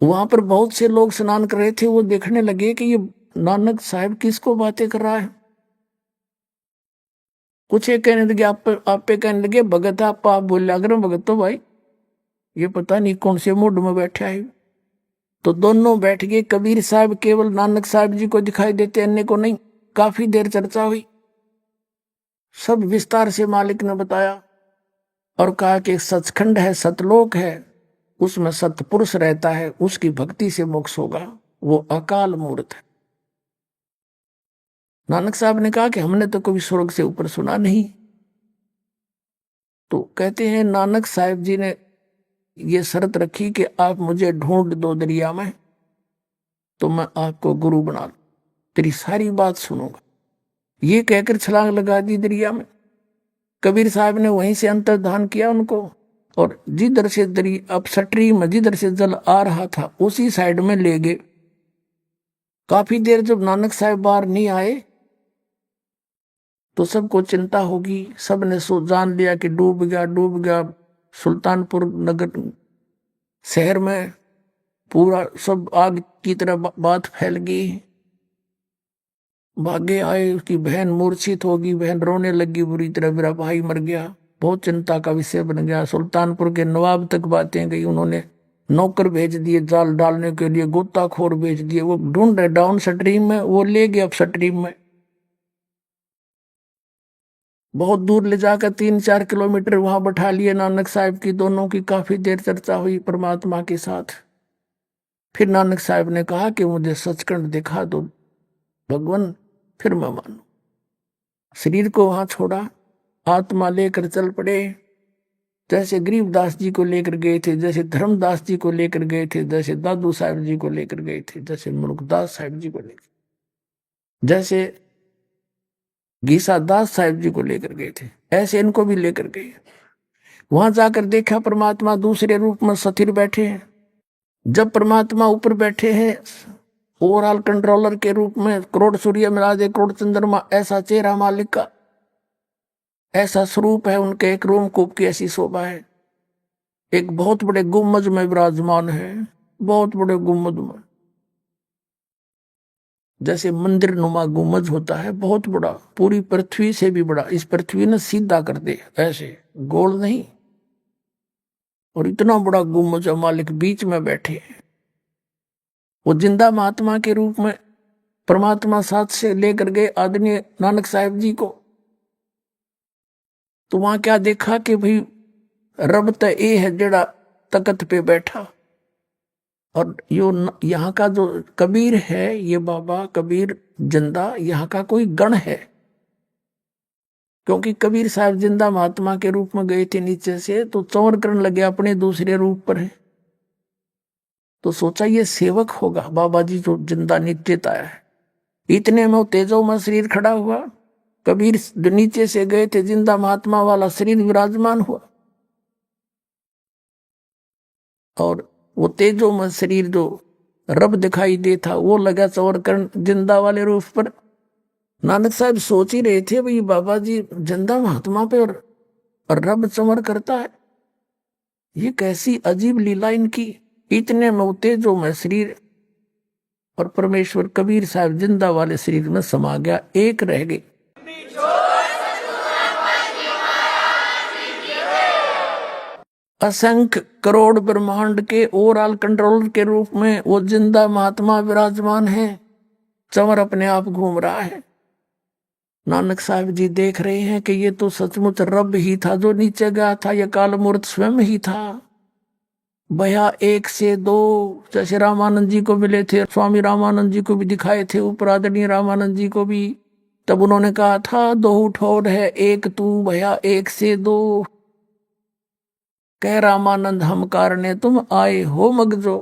वहां पर बहुत से लोग स्नान कर रहे थे, वो देखने लगे कि ये नानक साहब किसको बातें कर रहा है। कुछ एक कहने लगे आप पे कहने लगे भगत आप बोले, अगर भगत तो भाई ये पता नहीं कौन से मूड में बैठा है। तो दोनों बैठ गए। कबीर साहब केवल नानक साहब जी को दिखाई देते, अन्य को नहीं। काफी देर चर्चा हुई, सब विस्तार से मालिक ने बताया और कहा कि सचखंड है, सतलोक है, उसमें सतपुरुष रहता है, उसकी भक्ति से मोक्ष होगा, वो अकाल मूर्त है। नानक साहब ने कहा कि हमने तो कभी स्वर्ग से ऊपर सुना नहीं। तो कहते हैं नानक साहब जी ने ये शर्त रखी कि आप मुझे ढूंढ दो दरिया में, तो मैं आपको गुरु बना लूं, तेरी सारी बात सुनूंगा। ये कहकर छलांग लगा दी दरिया में। कबीर साहब ने वहीं से अंतर्धान किया उनको, और जिधर से अब सटरी में जिधर से जल आ रहा था उसी साइड में ले गए। काफी देर जब नानक साहब बाहर नहीं आए तो सबको चिंता होगी, सबने जान लिया कि डूब गया, डूब गया। सुल्तानपुर नगर शहर में पूरा सब आग की तरह बात फैल गई। भागे आए, उसकी बहन मूर्छित होगी, बहन रोने लगी बुरी तरह, मेरा भाई मर गया। बहुत चिंता का विषय बन गया। सुल्तानपुर के नवाब तक बातें गई, उन्होंने नौकर भेज दिए जाल डालने के लिए, गोताखोर भेज दिए, वो ढूंढ रहे डाउन स्ट्रीम में, वो ले गए अप स्ट्रीम में। बहुत दूर ले जाकर 3-4 किलोमीटर वहां बैठा लिए नानक साहब की। दोनों की काफी देर चर्चा हुई परमात्मा के साथ। फिर नानक साहब ने कहा कि मुझे सचखंड दिखा दो भगवान, फिर मैं मानू। शरीर को वहां छोड़ा, आत्मा लेकर चल पड़े। जैसे गरीबदास जी को लेकर गए थे, जैसे धर्मदास जी को लेकर गए थे, जैसे दादू साहब जी को लेकर गए थे, जैसे मुल्कदास साहब जी को लेकर, जैसे गीसा दास साहब जी को लेकर गए थे, ऐसे इनको भी लेकर गए। वहां जाकर देखा परमात्मा दूसरे रूप में स्थिर बैठे हैं। जब परमात्मा ऊपर बैठे हैं ओवरऑल कंट्रोलर के रूप में, करोड़ सूर्य मिला दे करोड़ चंद्रमा, ऐसा चेहरा मालिक का, ऐसा स्वरूप है उनके। एक रोमकूप की ऐसी शोभा है। एक बहुत बड़े गुम्मज में विराजमान है, बहुत बड़े गुम्मज में, जैसे मंदिर नुमा गुम्मज होता है, बहुत बड़ा, पूरी पृथ्वी से भी बड़ा। इस पृथ्वी ने सीधा कर दे, ऐसे गोल नहीं। और इतना बड़ा गुम्मज मालिक बीच में बैठे हैं। वो जिंदा महात्मा के रूप में परमात्मा साथ से लेकर गए आदरणीय नानक साहब जी को। तो वहां क्या देखा कि भाई रब तो ये है जड़ा तकत पे बैठा, और यो यहाँ का जो कबीर है, ये बाबा कबीर जिंदा यहाँ का कोई गण है। क्योंकि कबीर साहब जिंदा महात्मा के रूप में गए थे नीचे से, तो चौर करने लगे अपने दूसरे रूप पर है। तो सोचा ये सेवक होगा बाबा जी जो जिंदा नीचे आया है। इतने में तेजो में शरीर खड़ा हुआ। कबीर जो नीचे से गए थे जिंदा महात्मा वाला शरीर विराजमान हुआ, और वो तेजो में शरीर जो रब दिखाई दे था वो लगा चौर करण जिंदा वाले रूप पर। नानक साहब सोच ही रहे थे भाई बाबा जी जिंदा महात्मा पे और रब चमर करता है, ये कैसी अजीब लीला इनकी। इतने में तेजो में शरीर और परमेश्वर कबीर साहब जिंदा वाले शरीर में समा गया, एक रह गई। असंख्य करोड़ ब्रह्मांड के ओवरऑल कंट्रोलर के रूप में वो जिंदा महात्मा विराजमान है, चंवर अपने आप घूम रहा है। नानक साहब जी देख रहे हैं कि ये तो सचमुच रब ही था जो नीचे गया था, ये काल मूर्त स्वयं ही था। भया एक से दो, जैसे रामानंद जी को मिले थे, स्वामी रामानंद जी को भी दिखाए थे, ऊपर आदरणीय रामानंद जी को भी, तब उन्होंने कहा था दो ठोर है एक तू, भया एक से दो, कह रामानंद हम कारणे तुम आए हो मगजो।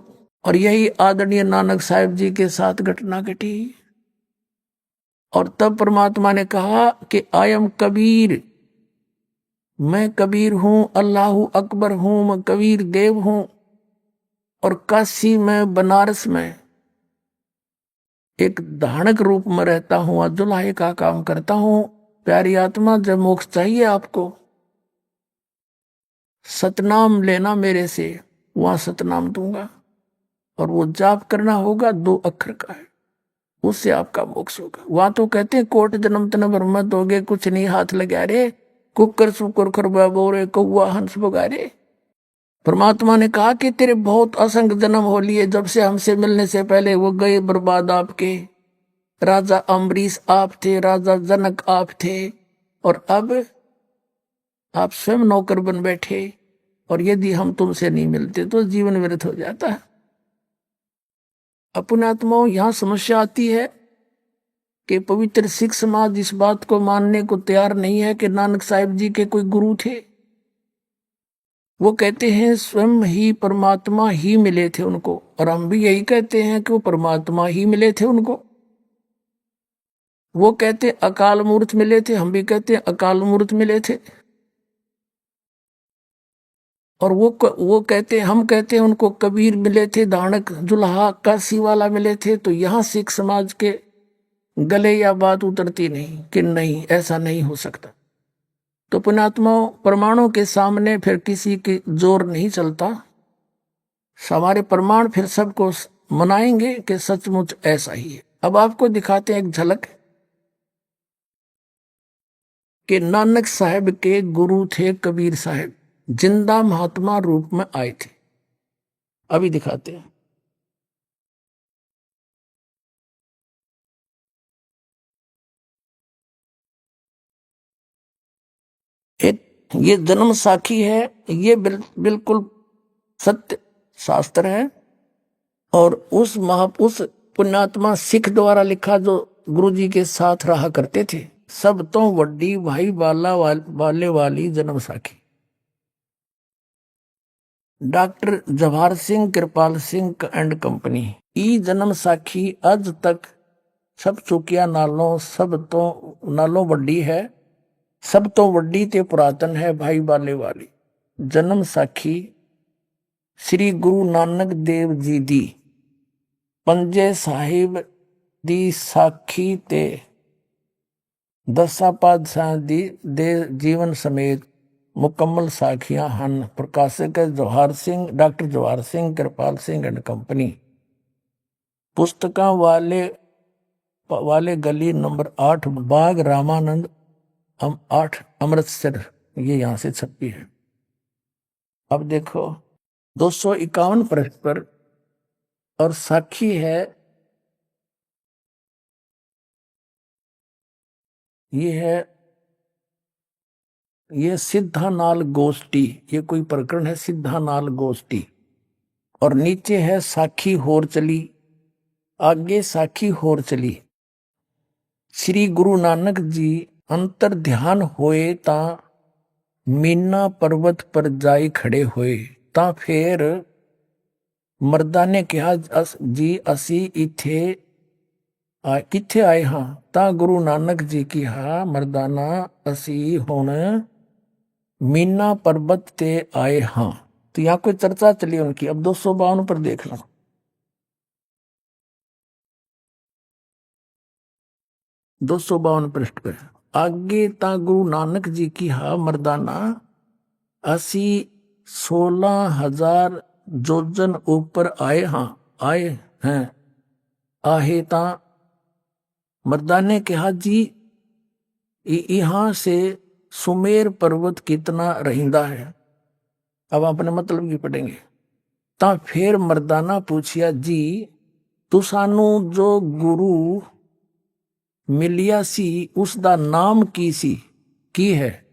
और यही आदरणीय नानक साहब जी के साथ घटना घटी। और तब परमात्मा ने कहा कि आई एम कबीर, मैं कबीर हूं, अल्लाह अकबर हूं, मैं कबीर देव हूं। और काशी में बनारस में एक धानक रूप में रहता हूं, जुलाहे का काम करता हूं। प्यारी आत्मा, जब मोक्ष चाहिए आपको, सतनाम लेना मेरे से, वहां सतनाम दूंगा। और वो जाप करना होगा 2 अक्षर का है, उससे आपका मोक्ष होगा। वहां तो कहते हैं कोट जन्म तन ब्रह्म दोगे, कुछ नहीं हाथ लगा रे, कुकर सुकर खरबा बोरे, कौआ हंस बगारे। परमात्मा ने कहा कि तेरे बहुत असंख्य जन्म हो लिए, जब से हमसे मिलने से पहले वो गए बर्बाद आपके। राजा अम्बरीश आप थे, राजा जनक आप थे, और अब आप स्वयं नौकर बन बैठे। और यदि हम तुमसे नहीं मिलते तो जीवन व्यर्थ हो जाता है। अपने आत्माओं, यहां समस्या आती है कि पवित्र सिख समाज इस बात को मानने को तैयार नहीं है कि नानक साहिब जी के कोई गुरु थे। वो कहते हैं स्वयं ही परमात्मा ही मिले थे उनको, और हम भी यही कहते हैं कि वो परमात्मा ही मिले थे उनको। वो कहते अकाल मूर्त मिले थे, हम भी कहते हैं अकाल मूर्त मिले थे। और वो कहते, हम कहते हैं उनको कबीर मिले थे, दानक जुल्हा काशी वाला मिले थे। तो यहां सिख समाज के गले या बात उतरती नहीं कि नहीं, ऐसा नहीं हो सकता। तो पुण्यात्माओं, प्रमाणों के सामने फिर किसी की जोर नहीं चलता। हमारे प्रमाण फिर सबको मनाएंगे कि सचमुच ऐसा ही है। अब आपको दिखाते हैं एक झलक कि नानक साहब के गुरु थे कबीर साहब, जिंदा महात्मा रूप में आए थे। अभी दिखाते हैं। एक ये जन्म साखी है, ये बिल्कुल सत्य शास्त्र है। और उस पुण्यात्मा सिख द्वारा लिखा जो गुरुजी के साथ रहा करते थे, सब तो वड्डी भाई बाला वाले वाली जन्म साखी। Doctor Jawahar Singh Kripal Singh and company ई जन्म साखी अज तक सब चुकिया नालों सब तो नालों वड्डी है, सब तो वड्डी ते पुरातन है भाई बाले वाली जन्म साखी। श्री गुरु नानक देव जी दी पंजे साहिब दी साखी ते दसा पातशाह दी दे जीवन समेत मुकम्मल साखियां हन। प्रकाशक है Jawahar Singh, doctor Jawahar Singh Kripal Singh and company. पुस्तकां वाले गली नंबर 8 बाग रामानंद 8 अमृतसर, ये यहां से छपी है। अब देखो 251 पृष्ठ पर, और साखी है ये सिद्धानाल गोष्ठी, ये कोई प्रकरण है सिद्धानाल गोष्ठी। और नीचे है साखी होर चली, आगे साखी होर चली। श्री गुरु नानक जी अंतर ध्यान होए ता मीना पर्वत पर जाई खड़े होए। ता फिर मर्दा ने कहा जी असी इथे किथे आए हाँ। ता गुरु नानक जी की हा मर्दाना असी हुण मीना पर्वत ते आए हाँ। तो यहाँ कोई चर्चा चली उनकी। अब 252 पर देख लो। 252 पृष्ठ पे। आगे ता गुरु नानक जी की हा मर्दाना असी 16,000 जोजन ऊपर आए हैं आहे ता मर्दाने कहा जी यहाँ से सुमेर पर्वत कितना रहिंदा है। अब अपने मतलब की पढ़ेंगे। ता फिर मर्दाना पूछिया जी तू सानू जो गुरु मिलिया सी उसका नाम की है।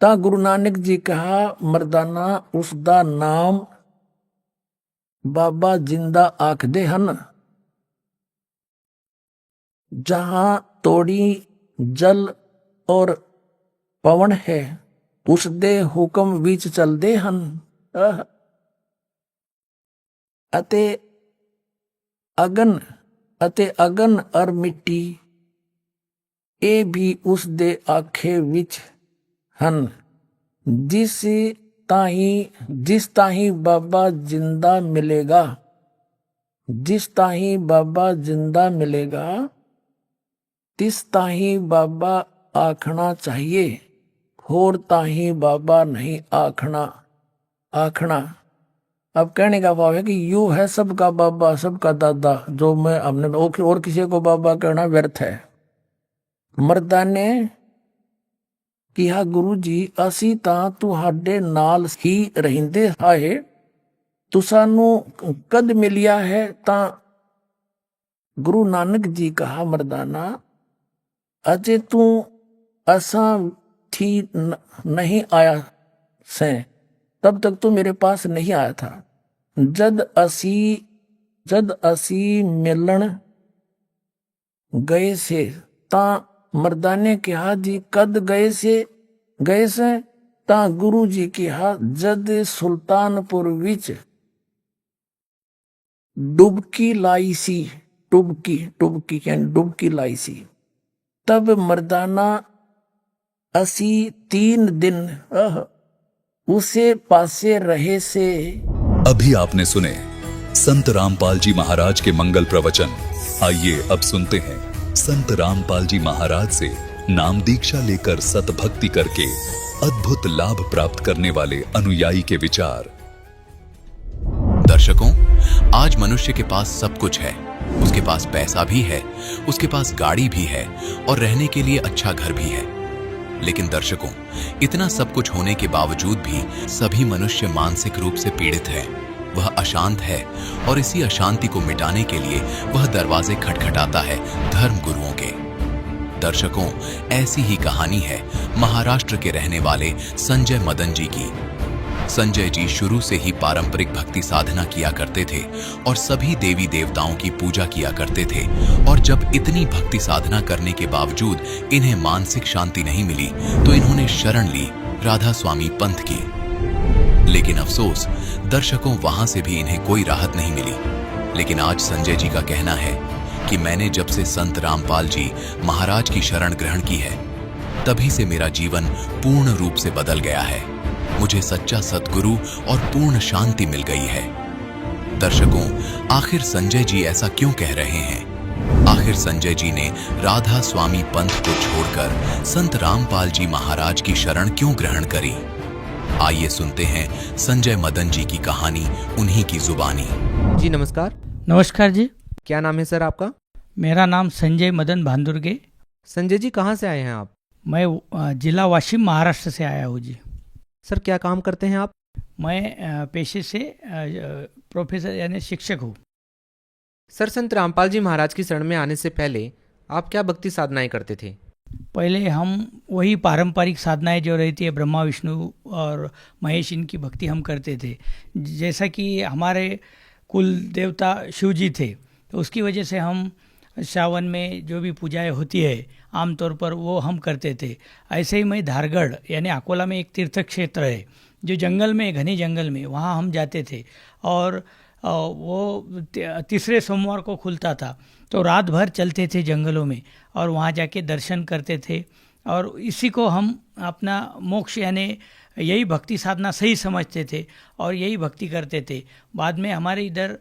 ता गुरु नानक जी कहा मर्दाना उसका नाम बाबा जिंदा आखदे हन। जहां तोड़ी जल और पवन है उसदे हुक्म विच चलदे हन। अते अगन और मिट्टी ए भी उस दे आखे विच हन। जिस ताही बाबा जिंदा मिलेगा तिस ताही बाबा आखना चाहिए होर ताही बाबा नहीं आखना। अब कहने का भाव है कि यू है सबका बाबा सबका दादा, जो मैं हमने और किसी को बाबा कहना व्यर्थ है। मर्दाने किहा गुरु जी असी ता तुहाडे नाल ही रहिंदे हाए, तू सानू कद मिलिया है। ता गुरु नानक जी कहा मर्दाना अजे तू असा थी नहीं आया से, तब तक तो मेरे पास नहीं आया था। जद असी मिलन गए से ता मर्दाने कहा जी कद गए से ता गुरु जी कहा जद सुल्तानपुर विच डुबकी लाई सी। डुबकी लाई सी। तब मर्दाना असी 3 दिन उसे पासे रहे से। अभी आपने सुने संत रामपाल जी महाराज के मंगल प्रवचन। आइए अब सुनते हैं संत रामपाल जी महाराज से नाम दीक्षा लेकर सतभक्ति करके अद्भुत लाभ प्राप्त करने वाले अनुयायी के विचार। दर्शकों, आज मनुष्य के पास सब कुछ है। उसके पास पैसा भी है, उसके पास गाड़ी भी है और रहने के लिए अच्छा घर भी है। लेकिन दर्शकों, इतना सब कुछ होने के बावजूद भी सभी मनुष्य मानसिक रूप से पीड़ित है। वह अशांत है और इसी अशांति को मिटाने के लिए वह दरवाजे खटखटाता है धर्म गुरुओं के। दर्शकों, ऐसी ही कहानी है महाराष्ट्र के रहने वाले संजय मदन जी की। संजय जी शुरू से ही पारंपरिक भक्ति साधना किया करते थे और सभी देवी देवताओं की पूजा किया करते थे। और जब इतनी भक्ति साधना करने के बावजूद इन्हें मानसिक शांति नहीं मिली तो इन्होंने शरण ली राधा स्वामी पंथ की। लेकिन अफसोस, दर्शकों, वहां से भी इन्हें कोई राहत नहीं मिली। लेकिन आज संजय जी का कहना है कि मैंने जब से संत रामपाल जी महाराज की शरण ग्रहण की है, तभी से मेरा जीवन पूर्ण रूप से बदल गया है। मुझे सच्चा सद्गुरु और पूर्ण शांति मिल गई है। दर्शकों, आखिर संजय जी ऐसा क्यों कह रहे हैं? आखिर संजय जी ने राधा स्वामी पंथ को छोड़कर संत रामपाल जी महाराज की शरण क्यों ग्रहण करी? आइए सुनते हैं संजय मदन जी की कहानी उन्हीं की जुबानी। जी नमस्कार। नमस्कार जी। क्या नाम है सर आपका? मेरा नाम संजय मदन भांदुर्गे। संजय जी, कहाँ से आए हैं आप? मैं जिला वाशिम महाराष्ट्र से आया हूँ जी। सर, क्या काम करते हैं आप? मैं पेशे से प्रोफेसर यानी शिक्षक हूँ। सर, संत रामपाल जी महाराज की शरण में आने से पहले आप क्या भक्ति साधनाएं करते थे? पहले हम वही पारंपरिक साधनाएं जो रहती है ब्रह्मा विष्णु और महेश, इनकी भक्ति हम करते थे। जैसा कि हमारे कुल देवता शिव जी थे, तो उसकी वजह से हम सावन में जो भी पूजाएं होती है आमतौर पर वो हम करते थे। ऐसे ही मैं धारगढ़ यानी अकोला में एक तीर्थ क्षेत्र है जो जंगल में, घने जंगल में, वहाँ हम जाते थे और वो तीसरे सोमवार को खुलता था, तो रात भर चलते थे जंगलों में और वहाँ जाके दर्शन करते थे। और इसी को हम अपना मोक्ष यानी यही भक्ति साधना सही समझते थे और यही भक्ति करते थे। बाद में हमारे इधर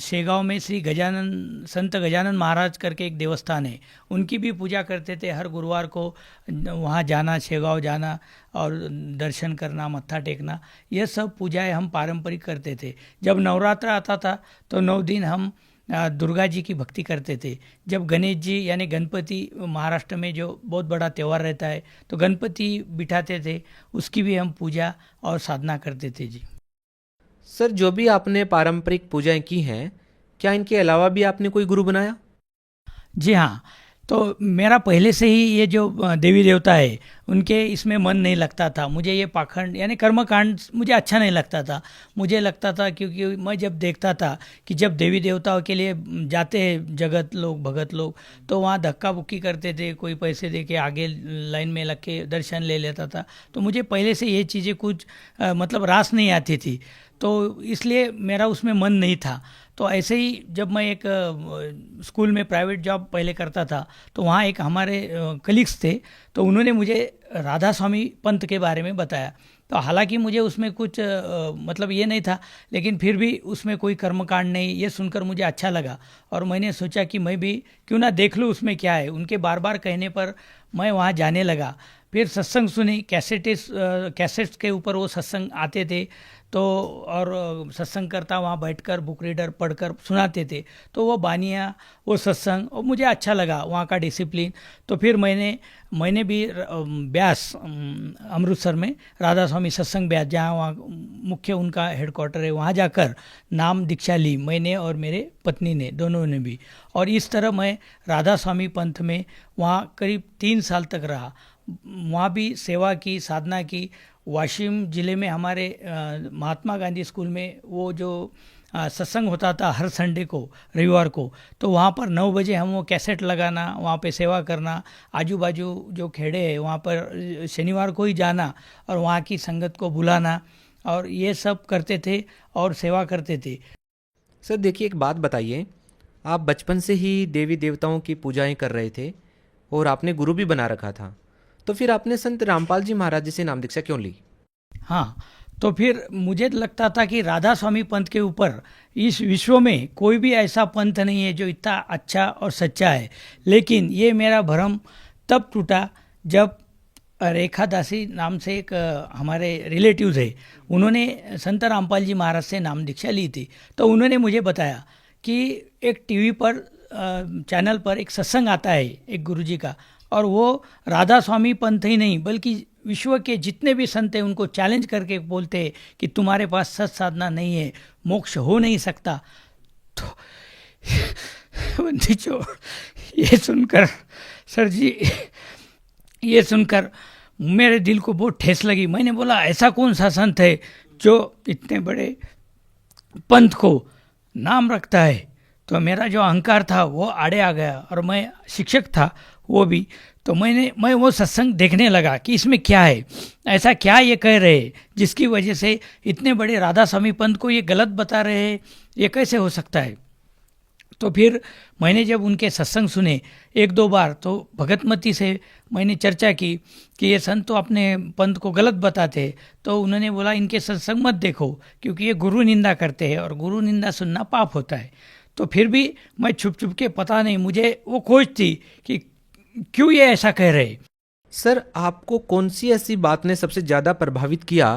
शेगांव में श्री गजानन संत गजानन महाराज करके एक देवस्थान है, उनकी भी पूजा करते थे। हर गुरुवार को वहाँ जाना, शेगांव जाना और दर्शन करना, मत्था टेकना, यह सब पूजाएं हम पारंपरिक करते थे। जब नवरात्र आता था तो 9 दिन हम दुर्गा जी की भक्ति करते थे। जब गणेश जी यानी गणपति महाराष्ट्र में जो बहुत बड़ा त्यौहार रहता है तो गणपति बिठाते थे, उसकी भी हम पूजा और साधना करते थे जी। सर, जो भी आपने पारंपरिक पूजाएं की हैं, क्या इनके अलावा भी आपने कोई गुरु बनाया? जी हाँ, तो मेरा पहले से ही ये जो देवी देवता है उनके इसमें मन नहीं लगता था। मुझे ये पाखंड यानी कर्मकांड मुझे अच्छा नहीं लगता था। मुझे लगता था क्योंकि मैं जब देखता था कि जब देवी देवताओं के लिए जाते हैं जगत लोग, भगत लोग, तो वहाँ धक्का बुक्की करते थे, कोई पैसे दे के आगे लाइन में लग के दर्शन ले लेता था। तो मुझे पहले से ये चीज़ें कुछ मतलब रास नहीं आती थी, तो इसलिए मेरा उसमें मन नहीं था। तो ऐसे ही जब मैं एक स्कूल में प्राइवेट जॉब पहले करता था तो वहाँ एक हमारे कलीग्स थे, तो उन्होंने मुझे राधा स्वामी पंथ के बारे में बताया। तो हालांकि मुझे उसमें कुछ मतलब ये नहीं था, लेकिन फिर भी उसमें कोई कर्मकांड नहीं, ये सुनकर मुझे अच्छा लगा और मैंने सोचा कि मैं भी क्यों ना देख लूँ उसमें क्या है। उनके बार बार कहने पर मैं वहाँ जाने लगा। फिर सत्संग सुनी, कैसेट्स के ऊपर वो सत्संग आते थे, तो और सत्संग करता वहाँ बैठकर बुक रीडर पढ़कर सुनाते थे, तो वो बानियाँ, वो सत्संग, और मुझे अच्छा लगा वहाँ का डिसिप्लिन। तो फिर मैंने भी ब्यास अमृतसर में राधा स्वामी सत्संग ब्यास, जहाँ वहाँ मुख्य उनका हेडक्वार्टर है, वहाँ जाकर नाम दीक्षा ली मैंने और मेरे पत्नी ने, दोनों ने भी। और इस तरह मैं राधा स्वामी पंथ में वहाँ करीब 3 साल तक रहा। वहाँ भी सेवा की, साधना की। वाशिम ज़िले में हमारे महात्मा गांधी स्कूल में वो जो सत्संग होता था हर संडे को, रविवार को, तो वहाँ पर 9 बजे हम वो कैसेट लगाना, वहाँ पे सेवा करना, आजू बाजू जो खेड़े हैं वहाँ पर शनिवार को ही जाना और वहाँ की संगत को बुलाना, और ये सब करते थे और सेवा करते थे। सर देखिए, एक बात बताइए, आप बचपन से ही देवी देवताओं की पूजाएं कर रहे थे और आपने गुरु भी बना रखा था, तो फिर आपने संत रामपाल जी महाराज जी से नाम दीक्षा क्यों ली? हाँ, तो फिर मुझे लगता था कि राधा स्वामी पंथ के ऊपर इस विश्व में कोई भी ऐसा पंथ नहीं है जो इतना अच्छा और सच्चा है। लेकिन ये मेरा भ्रम तब टूटा जब रेखा दासी नाम से एक हमारे रिलेटिव्स है, उन्होंने संत रामपाल जी महाराज से नाम दीक्षा ली थी। तो उन्होंने मुझे बताया कि एक टीवी पर चैनल पर एक सत्संग आता है एक गुरुजी का, और वो राधा स्वामी पंथ ही नहीं बल्कि विश्व के जितने भी संत हैं उनको चैलेंज करके बोलते हैं कि तुम्हारे पास सत साधना नहीं है, मोक्ष हो नहीं सकता। तो बंदी चोर, ये सुनकर सर जी, ये सुनकर मेरे दिल को बहुत ठेस लगी। मैंने बोला ऐसा कौन सा संत है जो इतने बड़े पंथ को नाम रखता है? तो मेरा जो अहंकार था वो आड़े आ गया, और मैं शिक्षक था वो भी। तो मैं वो सत्संग देखने लगा कि इसमें क्या है, ऐसा क्या ये कह रहे हैं जिसकी वजह से इतने बड़े राधा स्वामी पंथ को ये गलत बता रहे हैं, ये कैसे हो सकता है। तो फिर मैंने जब उनके सत्संग सुने 1-2 बार, तो भगतमती से मैंने चर्चा की कि ये संत तो अपने पंथ को गलत बताते हैं। तो उन्होंने बोला इनके सत्संग मत देखो क्योंकि ये गुरु निंदा करते हैं और गुरु निंदा सुनना पाप होता है। तो फिर भी मैं छुप छुप के, पता नहीं मुझे वो खोज थी कि क्यों ये ऐसा कह रहे। सर आपको कौन सी ऐसी बात ने सबसे ज़्यादा प्रभावित किया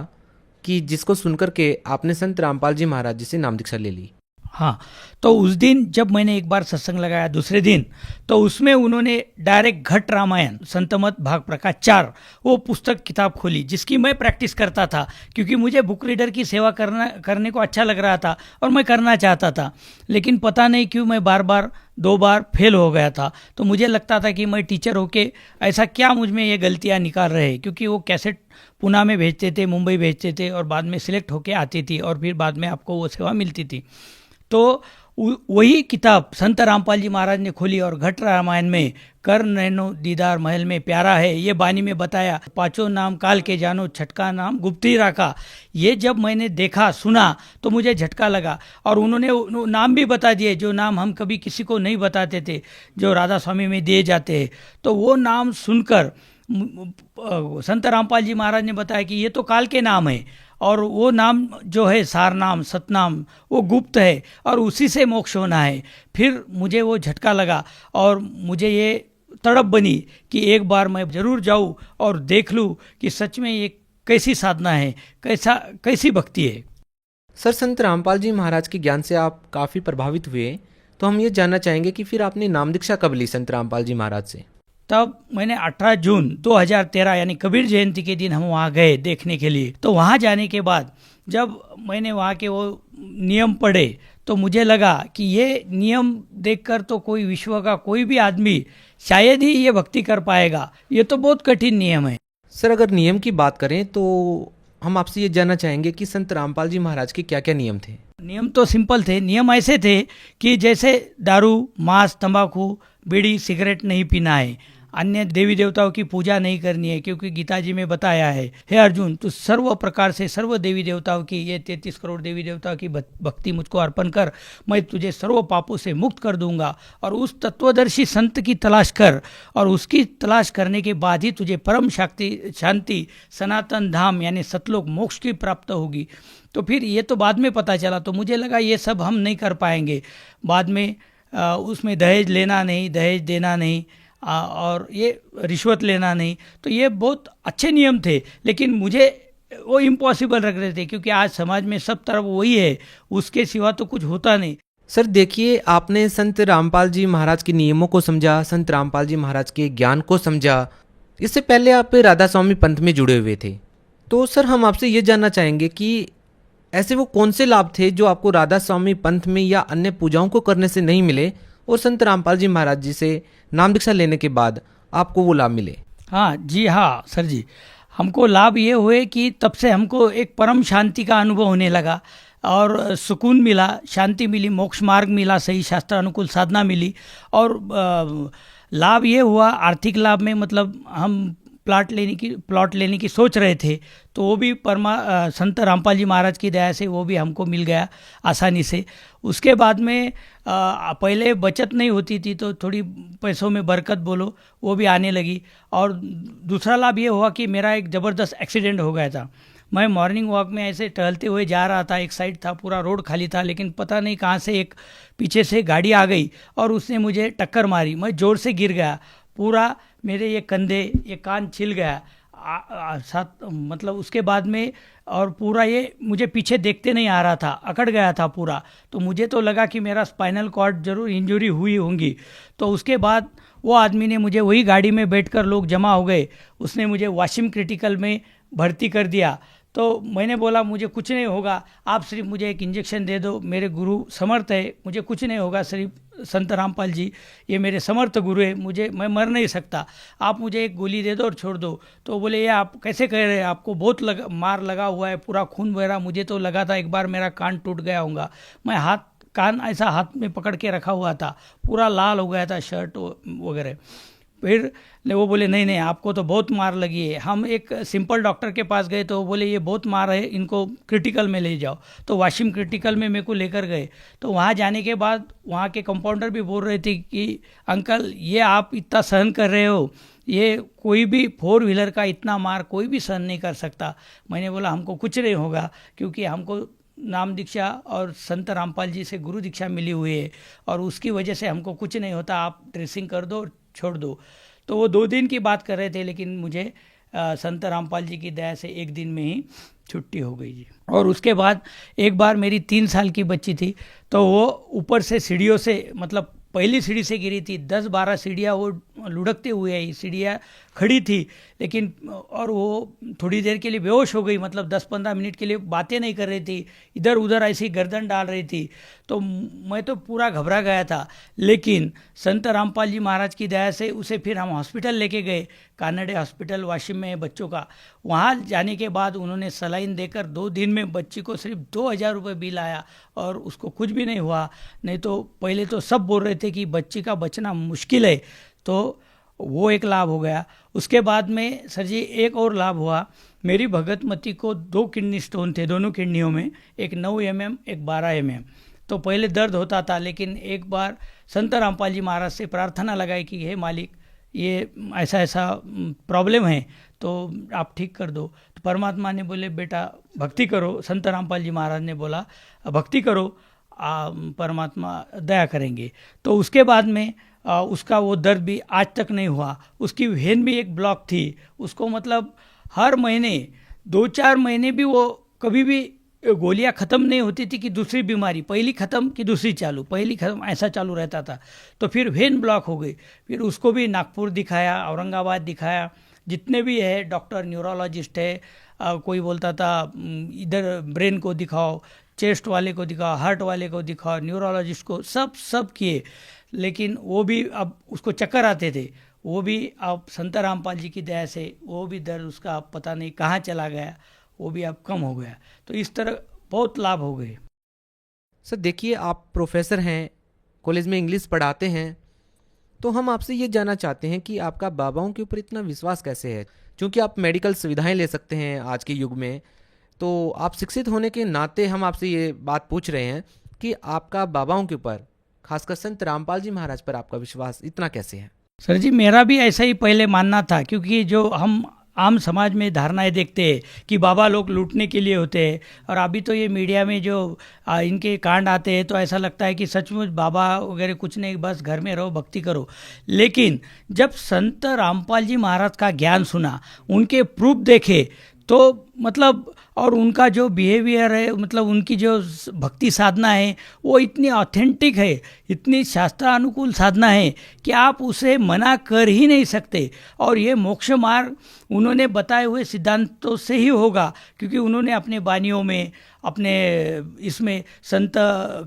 कि जिसको सुनकर के आपने संत रामपाल जी महाराज जी से नाम दीक्षा ले ली? हाँ, तो उस दिन जब मैंने एक बार सत्संग लगाया दूसरे दिन, तो उसमें उन्होंने डायरेक्ट घट रामायण संतमत भाग प्रकाश 4 वो पुस्तक किताब खोली, जिसकी मैं प्रैक्टिस करता था क्योंकि मुझे बुक रीडर की सेवा करने को अच्छा लग रहा था और मैं करना चाहता था। लेकिन पता नहीं क्यों मैं बार बार 2 बार फेल हो गया था। तो मुझे लगता था कि मैं टीचर होके ऐसा क्या मुझ में ये गलतियाँ निकाल रहे हैं, क्योंकि वो कैसेट पुणे में भेजते थे, मुंबई भेजते थे और बाद में सिलेक्ट होके आती थी और फिर बाद में आपको वो सेवा मिलती थी। तो वही किताब संत रामपाल जी महाराज ने खोली और घट रामायण में कर नैनो दीदार महल में प्यारा है, ये बानी में बताया, 5 नाम काल के जानो, छठका नाम गुप्ती रखा। ये जब मैंने देखा, सुना, तो मुझे झटका लगा। और उन्होंने नाम भी बता दिए जो नाम हम कभी किसी को नहीं बताते थे, जो राधा स्वामी में दिए जाते हैं। तो वो नाम सुनकर संत रामपाल जी महाराज ने बताया कि ये तो काल के नाम है और वो नाम जो है सारनाम सतनाम वो गुप्त है और उसी से मोक्ष होना है। फिर मुझे वो झटका लगा और मुझे ये तड़प बनी कि एक बार मैं ज़रूर जाऊँ और देख लूँ कि सच में ये कैसी साधना है, कैसी भक्ति है। सर, संत रामपाल जी महाराज के ज्ञान से आप काफ़ी प्रभावित हुए, तो हम ये जानना चाहेंगे कि फिर आपने नाम दीक्षा कब ली संत रामपाल जी महाराज से? तब मैंने 18 जून 2013 यानी कबीर जयंती के दिन हम वहाँ गए देखने के लिए। तो वहाँ जाने के बाद जब मैंने वहाँ के वो नियम पढ़े तो मुझे लगा कि ये नियम देखकर तो कोई विश्व का कोई भी आदमी शायद ही ये भक्ति कर पाएगा, ये तो बहुत कठिन नियम है। सर, अगर नियम की बात करें तो हम आपसे ये जानना चाहेंगे कि संत रामपाल जी महाराज के क्या क्या नियम थे? नियम तो सिंपल थे। नियम ऐसे थे कि जैसे दारू, मांस, तंबाकू, बीड़ी, सिगरेट नहीं पीना है, अन्य देवी देवताओं की पूजा नहीं करनी है, क्योंकि गीता जी में बताया है, हे अर्जुन तू सर्व प्रकार से सर्व देवी देवताओं की, ये 33 करोड़ देवी देवताओं की भक्ति मुझको अर्पण कर, मैं तुझे सर्व पापों से मुक्त कर दूंगा। और उस तत्वदर्शी संत की तलाश कर और उसकी तलाश करने के बाद ही तुझे परम शांति सनातन धाम यानी सतलोक मोक्ष की प्राप्त होगी। तो फिर ये तो बाद में पता चला, तो मुझे लगा ये सब हम नहीं कर पाएंगे। बाद में उसमें दहेज लेना नहीं, दहेज देना नहीं और ये रिश्वत लेना नहीं, तो ये बहुत अच्छे नियम थे, लेकिन मुझे वो इम्पॉसिबल लग रहे थे, क्योंकि आज समाज में सब तरफ वही है, उसके सिवा तो कुछ होता नहीं। सर देखिए, आपने संत रामपाल जी महाराज के नियमों को समझा, संत रामपाल जी महाराज के ज्ञान को समझा। इससे पहले आप राधा स्वामी पंथ में जुड़े हुए थे, तो सर हम आपसे ये जानना चाहेंगे कि ऐसे वो कौन से लाभ थे जो आपको राधा स्वामी पंथ में या अन्य पूजाओं को करने से नहीं मिले और संत रामपाल जी महाराज जी से नाम दीक्षा लेने के बाद आपको वो लाभ मिले? हाँ जी, हाँ सर जी, हमको लाभ ये हुए कि तब से हमको एक परम शांति का अनुभव होने लगा और सुकून मिला, शांति मिली, मोक्ष मार्ग मिला, सही शास्त्रानुकूल साधना मिली। और लाभ ये हुआ, आर्थिक लाभ में मतलब हम प्लॉट लेने की सोच रहे थे, तो वो भी संत रामपाल जी महाराज की दया से वो भी हमको मिल गया आसानी से। उसके बाद में पहले बचत नहीं होती थी, तो थोड़ी पैसों में बरकत बोलो वो भी आने लगी। और दूसरा लाभ ये हुआ कि मेरा एक ज़बरदस्त एक्सीडेंट हो गया था। मैं मॉर्निंग वॉक में ऐसे टहलते हुए जा रहा था, एक साइड था, पूरा रोड खाली था, लेकिन पता नहीं कहाँ से एक पीछे से गाड़ी आ गई और उसने मुझे टक्कर मारी। मैं ज़ोर से गिर गया, पूरा मेरे ये कंधे, ये कान छिल गया साथ, मतलब उसके बाद में, और पूरा ये मुझे पीछे देखते नहीं आ रहा था, अकड़ गया था पूरा। तो मुझे तो लगा कि मेरा स्पाइनल कॉर्ड जरूर इंजरी हुई होंगी। तो उसके बाद वो आदमी ने मुझे, वही गाड़ी में बैठकर लोग जमा हो गए, उसने मुझे वाशिम क्रिटिकल में भर्ती कर दिया। तो मैंने बोला मुझे कुछ नहीं होगा, आप सिर्फ मुझे एक इंजेक्शन दे दो, मेरे गुरु समर्थ है, मुझे कुछ नहीं होगा, सिर्फ संत रामपाल जी ये मेरे समर्थ गुरु है, मैं मर नहीं सकता, आप मुझे एक गोली दे दो और छोड़ दो। तो बोले ये आप कैसे कह रहे हैं, आपको बहुत मार लगा हुआ है, पूरा खून बह रहा। मुझे तो लगा था एक बार मेरा कान टूट गया होगा। मैं कान ऐसा हाथ में पकड़ के रखा हुआ था, पूरा लाल हो गया था शर्ट वगैरह। फिर वो बोले नहीं आपको तो बहुत मार लगी है। हम एक सिंपल डॉक्टर के पास गए तो वो बोले ये बहुत मार है, इनको क्रिटिकल में ले जाओ। तो वाशिम क्रिटिकल में मेरे को लेकर गए। तो वहाँ जाने के बाद वहाँ के कंपाउंडर भी बोल रहे थे कि अंकल ये आप इतना सहन कर रहे हो, ये कोई भी 4 व्हीलर का इतना मार कोई भी सहन नहीं कर सकता। मैंने बोला हमको कुछ नहीं होगा, क्योंकि हमको नाम दीक्षा और संत रामपाल जी से गुरु दीक्षा मिली हुई है और उसकी वजह से हमको कुछ नहीं होता, आप ड्रेसिंग कर दो और छोड़ दो। तो वो 2 दिन की बात कर रहे थे, लेकिन मुझे संत रामपाल जी की दया से 1 दिन में ही छुट्टी हो गई जी। और उसके बाद एक बार मेरी 3 साल की बच्ची थी, तो वो ऊपर से सीढ़ियों से, मतलब पहली सीढ़ी से गिरी थी। 10-12 सीढ़ियाँ वो लुढ़कते हुए आई, सीढ़ियाँ खड़ी थी, लेकिन और वो थोड़ी देर के लिए बेहोश हो गई, मतलब 10-15 मिनट के लिए बातें नहीं कर रही थी, इधर उधर ऐसी गर्दन डाल रही थी। तो मैं तो पूरा घबरा गया था, लेकिन संत रामपाल जी महाराज की दया से उसे फिर हम हॉस्पिटल लेके गए, कानडे हॉस्पिटल वाशिम में बच्चों का। वहाँ जाने के बाद उन्होंने सलाइन देकर 2 दिन में बच्ची को सिर्फ 2000 रुपये बिल आया और उसको कुछ भी नहीं हुआ। नहीं तो पहले तो सब बोल रहे थे कि बच्ची का बचना मुश्किल है, तो वो एक लाभ हो गया। उसके बाद में सर जी एक और लाभ हुआ, मेरी भगतमती को 2 किडनी स्टोन थे, दोनों किडनियों में, एक 9 mm एक 12 mm। तो पहले दर्द होता था, लेकिन एक बार संत रामपाल जी महाराज से प्रार्थना लगाई कि हे मालिक ये ऐसा ऐसा प्रॉब्लम है तो आप ठीक कर दो। तो परमात्मा ने बोले बेटा भक्ति करो, संत रामपाल जी महाराज ने बोला भक्ति करो, परमात्मा दया करेंगे। तो उसके बाद में उसका वो दर्द भी आज तक नहीं हुआ। उसकी वेन भी एक ब्लॉक थी, उसको मतलब हर महीने 2-4 महीने भी वो कभी भी गोलियां ख़त्म नहीं होती थी कि दूसरी बीमारी पहली ख़त्म कि दूसरी चालू, पहली ख़त्म, ऐसा चालू रहता था। तो फिर वेन ब्लॉक हो गई, फिर उसको भी नागपुर दिखाया, औरंगाबाद दिखाया, जितने भी है डॉक्टर न्यूरोलॉजिस्ट है, कोई बोलता था इधर ब्रेन को दिखाओ, चेस्ट वाले को दिखाओ, हार्ट वाले को दिखाओ, न्यूरोलॉजिस्ट को, सब किए, लेकिन वो भी अब उसको चक्कर आते थे। वो भी अब संत रामपाल जी की दया से वो भी दर्द उसका पता नहीं कहाँ चला गया, वो भी अब कम हो गया। तो इस तरह बहुत लाभ हो गए। सर देखिए, आप प्रोफेसर हैं, कॉलेज में इंग्लिश पढ़ाते हैं, तो हम आपसे ये जानना चाहते हैं कि आपका बाबाओं के ऊपर इतना विश्वास कैसे है? क्योंकि आप मेडिकल सुविधाएं ले सकते हैं आज के युग में, तो आप शिक्षित होने के नाते हम आपसे ये बात पूछ रहे हैं कि आपका बाबाओं के ऊपर, खासकर संत रामपाल जी महाराज पर आपका विश्वास इतना कैसे है? सर जी, मेरा भी ऐसा ही पहले मानना था, क्योंकि जो हम आम समाज में धारणाएं देखते हैं कि बाबा लोग लूटने के लिए होते हैं, और अभी तो ये मीडिया में जो इनके कांड आते हैं तो ऐसा लगता है कि सचमुच बाबा वगैरह कुछ नहीं, बस घर में रहो, भक्ति करो। लेकिन जब संत रामपाल जी महाराज का ज्ञान सुना, उनके प्रूफ देखे, तो मतलब और उनका जो बिहेवियर है, मतलब उनकी जो भक्ति साधना है वो इतनी ऑथेंटिक है, इतनी शास्त्रानुकूल साधना है कि आप उसे मना कर ही नहीं सकते। और ये मोक्ष मार्ग उन्होंने बताए हुए सिद्धांतों से ही होगा, क्योंकि उन्होंने अपने बानियों में, अपने इसमें संत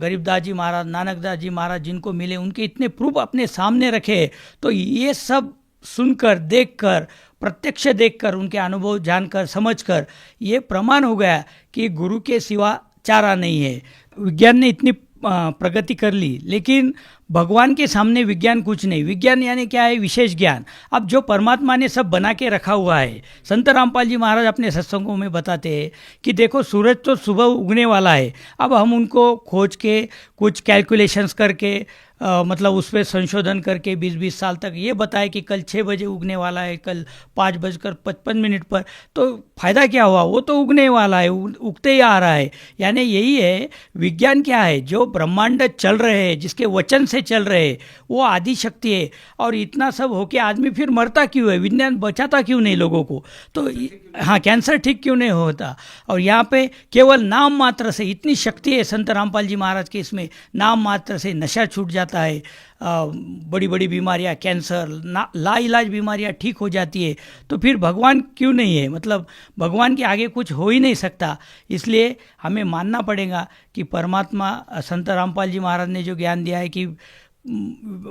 गरीबदास जी महाराज, नानकदास जी महाराज जिनको मिले, उनके इतने प्रूफ अपने सामने रखे। तो ये सब सुनकर, देखकर, प्रत्यक्ष देखकर, उनके अनुभव जानकर, समझकर ये प्रमाण हो गया कि गुरु के सिवा चारा नहीं है। विज्ञान ने इतनी प्रगति कर ली, लेकिन भगवान के सामने विज्ञान कुछ नहीं। विज्ञान यानी क्या है? विशेष ज्ञान। अब जो परमात्मा ने सब बना के रखा हुआ है, संत रामपाल जी महाराज अपने सत्संगों में बताते हैं कि देखो सूरज तो सुबह उगने वाला है, अब हम उनको खोज के कुछ कैलकुलेशंस करके मतलब उस पर संशोधन करके 20-20 साल तक ये बताए कि कल 6 बजे उगने वाला है, कल 5:55 पर, तो फ़ायदा क्या हुआ? वो तो उगने वाला है, उगते ही आ रहा है। यानी यही है विज्ञान क्या है, जो ब्रह्मांड चल रहे हैं, जिसके वचन से चल रहे हैं, वो आदि शक्ति है। और इतना सब होके आदमी फिर मरता क्यों है? विज्ञान बचाता क्यों नहीं लोगों को? तो हाँ, कैंसर ठीक क्यों नहीं होता? और यहाँ पे केवल नाम मात्र से इतनी शक्ति है संत रामपाल जी महाराज के, इसमें नाम मात्र से नशा छूट जाता है, बड़ी बड़ी बीमारियां, कैंसर, लाइलाज बीमारियां ठीक हो जाती है। तो फिर भगवान क्यों नहीं है? मतलब भगवान के आगे कुछ हो ही नहीं सकता। इसलिए हमें मानना पड़ेगा कि परमात्मा, संत रामपाल जी महाराज ने जो ज्ञान दिया है कि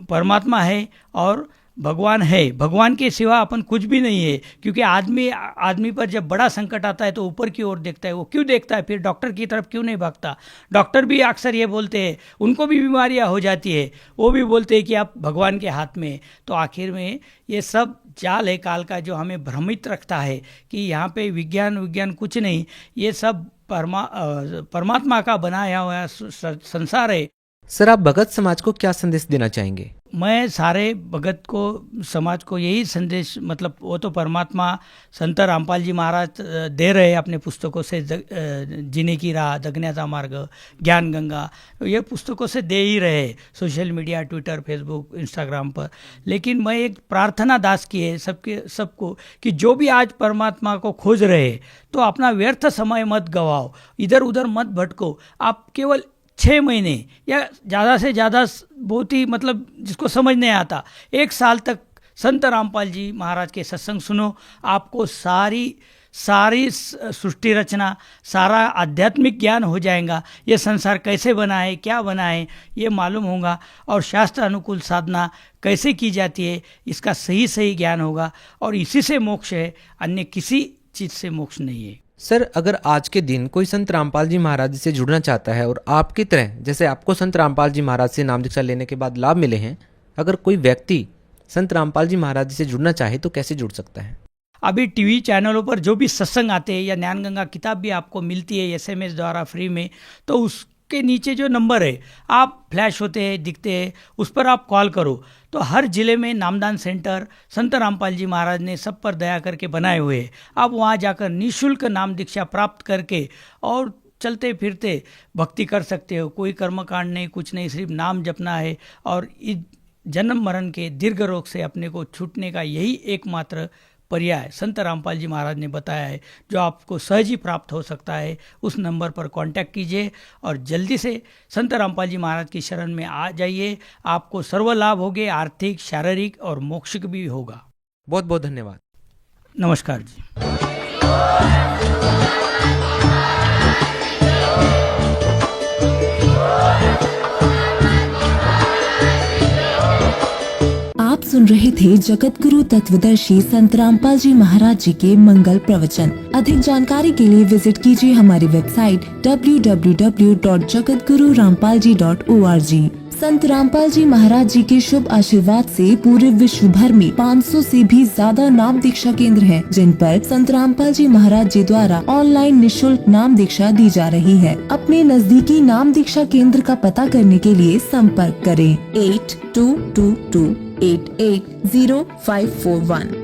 परमात्मा है और भगवान है, भगवान के सिवा अपन कुछ भी नहीं है। क्योंकि आदमी पर जब बड़ा संकट आता है तो ऊपर की ओर देखता है। वो क्यों देखता है? फिर डॉक्टर की तरफ क्यों नहीं भागता? डॉक्टर भी अक्सर ये बोलते हैं, उनको भी बीमारियां हो जाती है, वो भी बोलते हैं कि आप भगवान के हाथ में। तो आखिर में ये सब जाल है काल का, जो हमें भ्रमित रखता है कि यहाँ पे विज्ञान कुछ नहीं, ये सब परमात्मा का बनाया हुआ संसार है। सर, आप भगत समाज को क्या संदेश देना चाहेंगे? मैं सारे भगत को, समाज को यही संदेश, मतलब वो तो परमात्मा संत रामपाल जी महाराज दे रहे हैं अपने पुस्तकों से, जीने की राह, जगण्याचा मार्ग, ज्ञान गंगा, ये पुस्तकों से दे ही रहे, social media, Twitter, Facebook, Instagram पर। लेकिन मैं एक प्रार्थना दास की है सबको कि जो भी आज परमात्मा को खोज रहे हैं तो अपना व्यर्थ समय मत गवाओ, इधर उधर मत भटको। आप केवल 6 महीने या ज़्यादा से ज़्यादा, बहुत ही मतलब जिसको समझ नहीं आता, 1 साल तक संत रामपाल जी महाराज के सत्संग सुनो। आपको सारी सृष्टि रचना, सारा आध्यात्मिक ज्ञान हो जाएगा। ये संसार कैसे बना है, क्या बना है, ये मालूम होगा। और शास्त्र अनुकूल साधना कैसे की जाती है, इसका सही ज्ञान होगा। और इसी से मोक्ष है, अन्य किसी चीज़ से मोक्ष नहीं है। सर, अगर आज के दिन कोई संत रामपाल जी महाराज से जुड़ना चाहता है और आपकी तरह, जैसे आपको संत रामपाल जी महाराज से नाम दीक्षा लेने के बाद लाभ मिले हैं, अगर कोई व्यक्ति संत रामपाल जी महाराज से जुड़ना चाहे तो कैसे जुड़ सकता है? अभी टीवी चैनलों पर जो भी सत्संग आते हैं या ज्ञान गंगा किताब भी आपको मिलती है SMS द्वारा फ्री में, तो के नीचे जो नंबर है आप फ्लैश होते हैं, दिखते हैं, उस पर आप कॉल करो। तो हर जिले में नामदान सेंटर संत रामपाल जी महाराज ने सब पर दया करके बनाए हुए हैं। आप वहाँ जाकर निःशुल्क नाम दीक्षा प्राप्त करके और चलते फिरते भक्ति कर सकते हो। कोई कर्मकांड नहीं, कुछ नहीं, सिर्फ नाम जपना है और इस जन्म मरण के दीर्घ रोग से अपने को छूटने का यही एकमात्र पर्याय संत रामपाल जी महाराज ने बताया है, जो आपको सहज ही प्राप्त हो सकता है। उस नंबर पर कांटेक्ट कीजिए और जल्दी से संत रामपाल जी महाराज की शरण में आ जाइए। आपको सर्व लाभ होगे, आर्थिक, शारीरिक और मोक्षिक भी होगा। बहुत बहुत धन्यवाद। नमस्कार जी। आप सुन रहे थे जगत गुरु तत्वदर्शी संत रामपाल जी महाराज जी के मंगल प्रवचन। अधिक जानकारी के लिए विजिट कीजिए हमारी वेबसाइट www.jagatgururampalji.org। संत रामपाल जी महाराज जी के शुभ आशीर्वाद से पूरे विश्व भर में 500 से भी ज्यादा नाम दीक्षा केंद्र हैं, जिन पर संत रामपाल जी महाराज जी द्वारा ऑनलाइन निःशुल्क नाम दीक्षा दी जा रही है। अपने नजदीकी नाम दीक्षा केंद्र का पता करने के लिए संपर्क करें 8222880541।